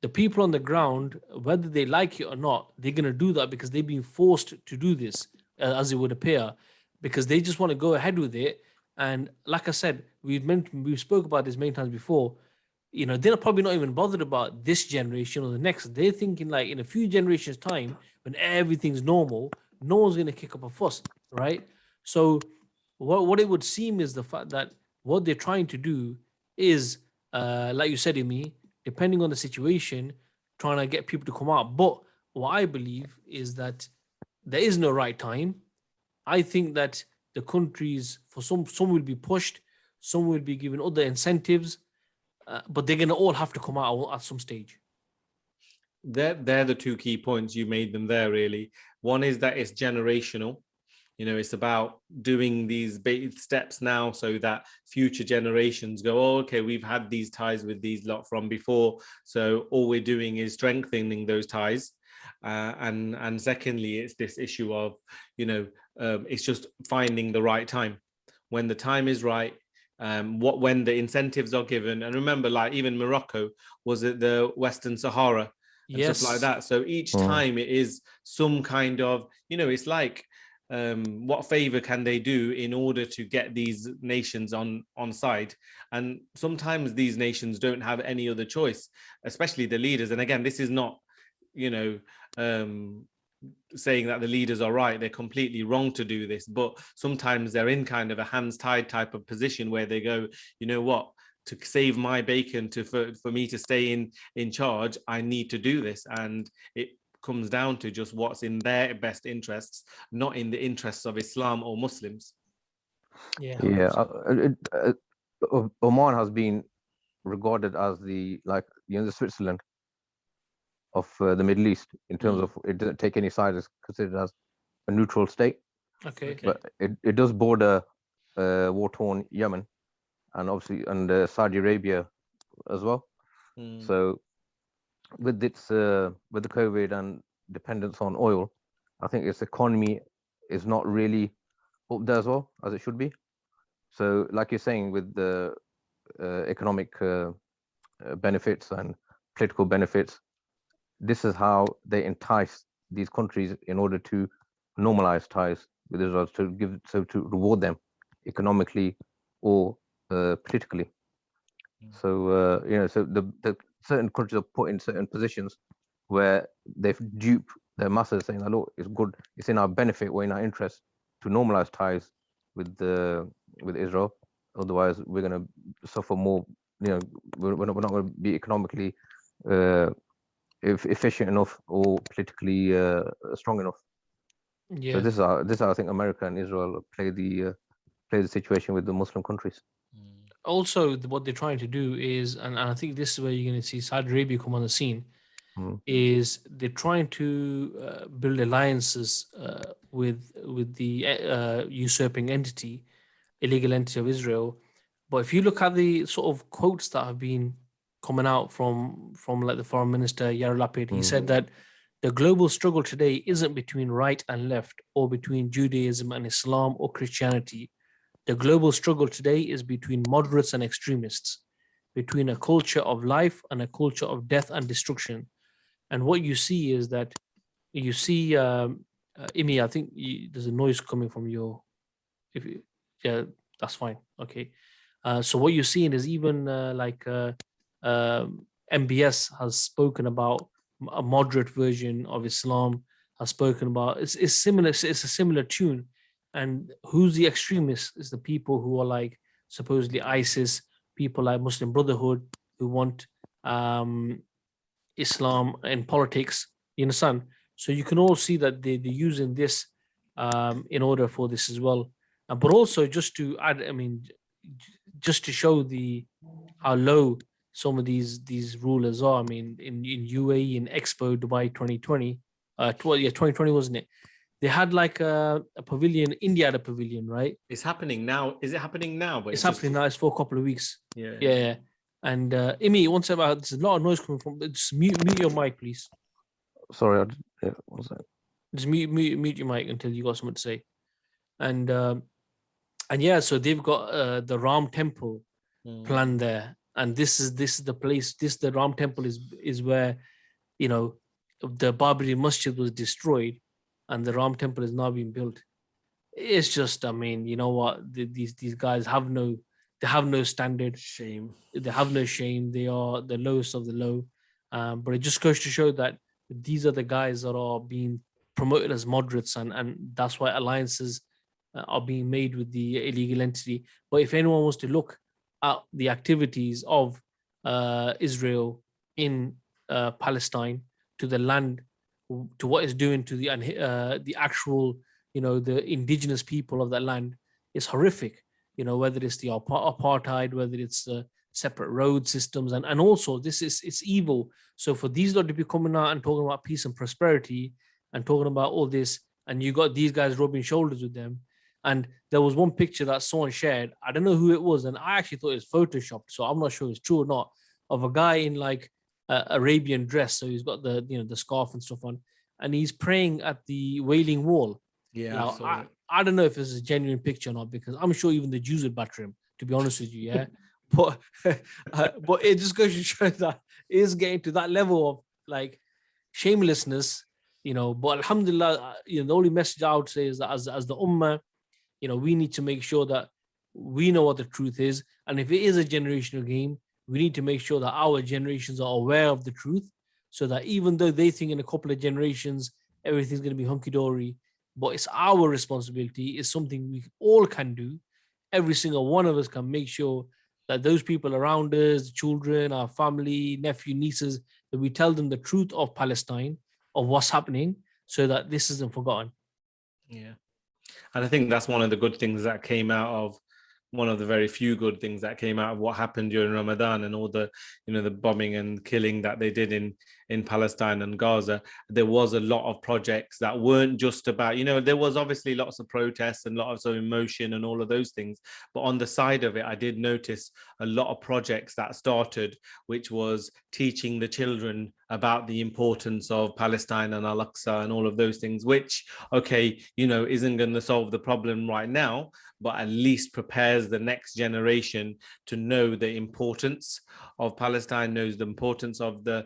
The people on the ground, whether they like it or not, they're going to do that because they've been forced to do this, as it would appear, because they just want to go ahead with it. And like I said, we spoke about this many times before. You know, they're probably not even bothered about this generation or the next. They're thinking like in a few generations' time, when everything's normal, no one's going to kick up a fuss, right? So what it would seem is the fact that what they're trying to do is, like you said, Imi, depending on the situation, trying to get people to come out. But what I believe is that there is no right time. I think that the countries, for some will be pushed, some will be given other incentives, but they're going to all have to come out at some stage. They're the two key points you made them there, really. One is that it's generational. You know, it's about doing these steps now so that future generations go, oh, okay, we've had these ties with these lot from before. So all we're doing is strengthening those ties. And secondly, it's this issue of, you know, it's just finding the right time. When the time is right, when the incentives are given. And remember, like even Morocco was at the Western Sahara and stuff like that. So each time it is some kind of, you know, it's like, what favor can they do in order to get these nations on side? And sometimes these nations don't have any other choice, especially the leaders. And again, this is not, you know, saying that the leaders are right. They're completely wrong to do this. But sometimes they're in kind of a hands tied type of position where they go, you know what, to save my bacon, for me to stay in charge, I need to do this. And it comes down to just what's in their best interests, not in the interests of Islam or Muslims. Yeah. Yeah, Oman has been regarded as the the Switzerland of the Middle East in terms of it doesn't take any sides. It's considered as a neutral state. Okay. But it does border war-torn Yemen and obviously Saudi Arabia as well. So with its with the COVID and dependence on oil, I think its economy is not really up there as well as it should be. So like you're saying, with the economic benefits and political benefits, this is how they entice these countries in order to normalize ties with Israel, to reward them economically or politically. So so the certain countries are put in certain positions where they've duped their masses, saying that, look, it's good, it's in our benefit, or in our interest to normalize ties with Israel. Otherwise, we're going to suffer more. We're not going to be economically efficient enough or politically strong enough. Yeah. So this is how I think America and Israel play the situation with the Muslim countries. Also, what they're trying to do is, and I think this is where you're going to see Saudi Arabia come on the scene, is they're trying to build alliances with the usurping entity, illegal entity of Israel. But if you look at the sort of quotes that have been coming out from like the foreign minister Yair Lapid, he said that the global struggle today isn't between right and left, or between Judaism and Islam or Christianity. The global struggle today is between moderates and extremists, between a culture of life and a culture of death and destruction. And what you see is that you see, Imi, I think there's a noise coming from your. Yeah, that's fine. Okay. So what you're seeing is even MBS has spoken about a moderate version of Islam. Has spoken about it's similar. It's a similar tune. And who's the extremists? Is the people who are like supposedly ISIS, people like Muslim Brotherhood who want Islam in politics. You understand? So you can all see that they're using this in order for this as well. But also just to add, I mean, just to show how low some of these rulers are. I mean, in UAE in Expo Dubai 2020, 2020 wasn't it? They had like a pavilion. India had a pavilion, right? It's happening now. Is it happening now? But it's happening now. It's for a couple of weeks. Yeah. And Imi, once about there's a lot of noise coming from. Just mute your mic, please. Sorry, one second. Just mute your mic until you got something to say. And yeah, so they've got the Ram Temple planned there, and this is the place. The Ram Temple is where the Babri Masjid was destroyed, and the Ram Temple is now being built. It's just, I mean, you know what? These guys have no standard. Shame. They have no shame. They are the lowest of the low. But it just goes to show that these are the guys that are being promoted as moderates, and that's why alliances are being made with the illegal entity. But if anyone wants to look at the activities of Israel in Palestine, to the land, to what it's doing to the actual, the indigenous people of that land, is horrific. Whether it's the apartheid, whether it's separate road systems, and also it's evil. So for these lot to be coming out and talking about peace and prosperity and talking about all this, and you got these guys rubbing shoulders with them. And there was one picture that someone shared. I don't know who it was, and I actually thought it was photoshopped, so I'm not sure it's true or not. Of a guy in like Arabian dress, so he's got the scarf and stuff on, and he's praying at the Wailing Wall. Yeah, now, I don't know if it's a genuine picture or not, because I'm sure even the Jews would batter him, to be honest with you. Yeah, but it just goes to show that it is getting to that level of like shamelessness. But alhamdulillah, the only message I would say is that as the ummah, we need to make sure that we know what the truth is. And if it is a generational game, we need to make sure that our generations are aware of the truth, so that even though they think in a couple of generations everything's going to be hunky-dory. But it's our responsibility. It's something we all can do. Every single one of us can make sure that those people around us, children, our family, nephew, nieces, that we tell them the truth of Palestine, of what's happening, so that this isn't forgotten. Yeah. And I think that's one of the good things that came out of, one of the very few good things that came out of what happened during Ramadan and all the, the bombing and killing that they did in Palestine and Gaza. There was a lot of projects that weren't just about, there was obviously lots of protests and lots of emotion and all of those things. But on the side of it, I did notice a lot of projects that started, which was teaching the children about the importance of Palestine and Al-Aqsa and all of those things, which, okay, isn't going to solve the problem right now, but at least prepares the next generation to know the importance of Palestine, knows the importance of the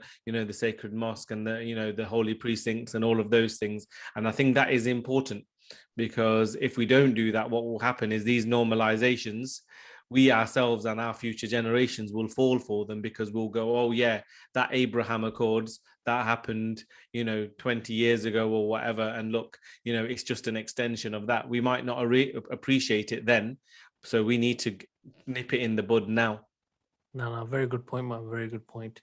sacred mosque and the holy precincts and all of those things. And I think that is important, because if we don't do that, what will happen is these normalizations, we ourselves and our future generations will fall for them, because we'll go, oh yeah, that Abraham Accords, that happened, 20 years ago or whatever. And look, it's just an extension of that. We might not appreciate it then. So we need to nip it in the bud now. No, very good point, man. Very good point.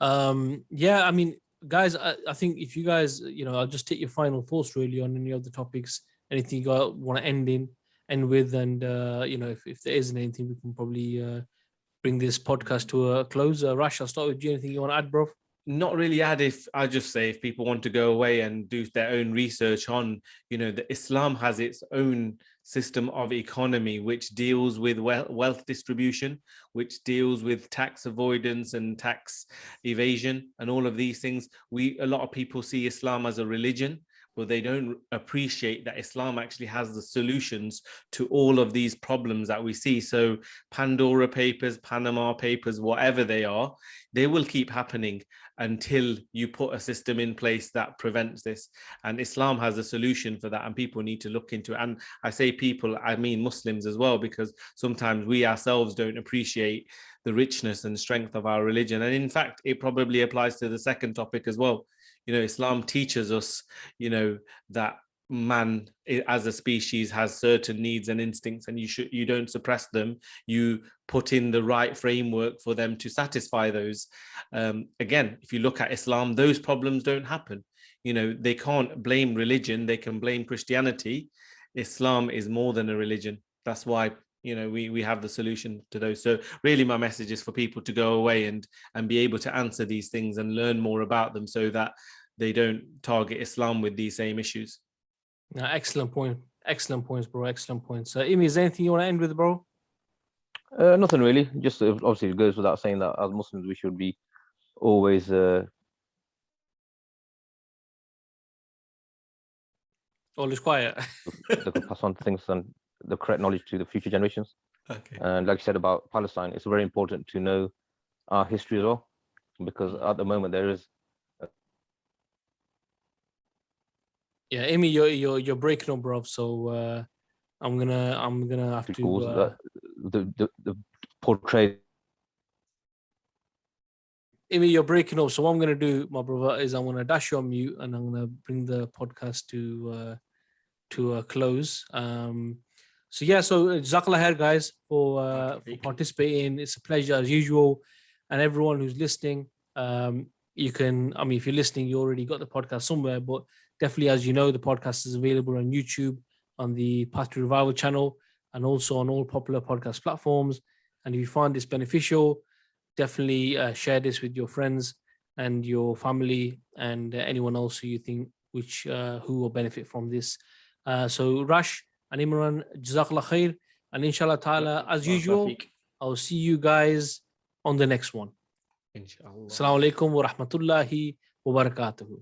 Yeah, I mean, guys, I think if you guys, I'll just take your final thoughts really on any of the topics, anything you want to end with, and if there isn't anything, we can probably bring this podcast to a close. Rash, I'll start with you. Anything you want to add, bro? Not really add. I just say, if people want to go away and do their own research on, the Islam has its own system of economy, which deals with wealth distribution, which deals with tax avoidance and tax evasion and all of these things. A lot of people see Islam as a religion, but they don't appreciate that Islam actually has the solutions to all of these problems that we see. So Pandora Papers, Panama Papers, whatever they are, they will keep happening until you put a system in place that prevents this. And Islam has a solution for that, and people need to look into it. And I say people, I mean Muslims as well, because sometimes we ourselves don't appreciate the richness and strength of our religion. And in fact, it probably applies to the second topic as well. Islam teaches us, that man as a species has certain needs and instincts, and you don't suppress them. You put in the right framework for them to satisfy those. Again, if you look at Islam, those problems don't happen. They can't blame religion, they can blame Christianity. Islam is more than a religion. That's why we have the solution to those. So really my message is for people to go away and be able to answer these things and learn more about them, so that they don't target Islam with these same issues. Excellent point. Excellent points, bro. Excellent points. Imi, is there anything you want to end with, bro? Nothing really. Just obviously it goes without saying that as Muslims we should be always Always quiet. they could pass on things and the correct knowledge to the future generations. Okay. And like you said about Palestine, it's very important to know our history as well, because at the moment there is. Yeah, Amy, you're breaking up, bro. So I'm gonna have to. The portray. Amy, you're breaking up. So what I'm gonna do, my brother, is I'm gonna dash you on mute, and I'm gonna bring the podcast to a close. So Jazakallah khair, guys, for participating. It's a pleasure as usual, and everyone who's listening. You can, if you're listening, you already got the podcast somewhere, but definitely, as you know, the podcast is available on YouTube, on the Path to Revival channel, and also on all popular podcast platforms. And if you find this beneficial, definitely share this with your friends and your family and anyone else who you think who will benefit from this. So Rash and Imran, Jazakallah khair, and inshallah ta'ala, as usual, I'll see you guys on the next one. Inshallah. Assalamu alaikum wa rahmatullahi wa barakatuhu.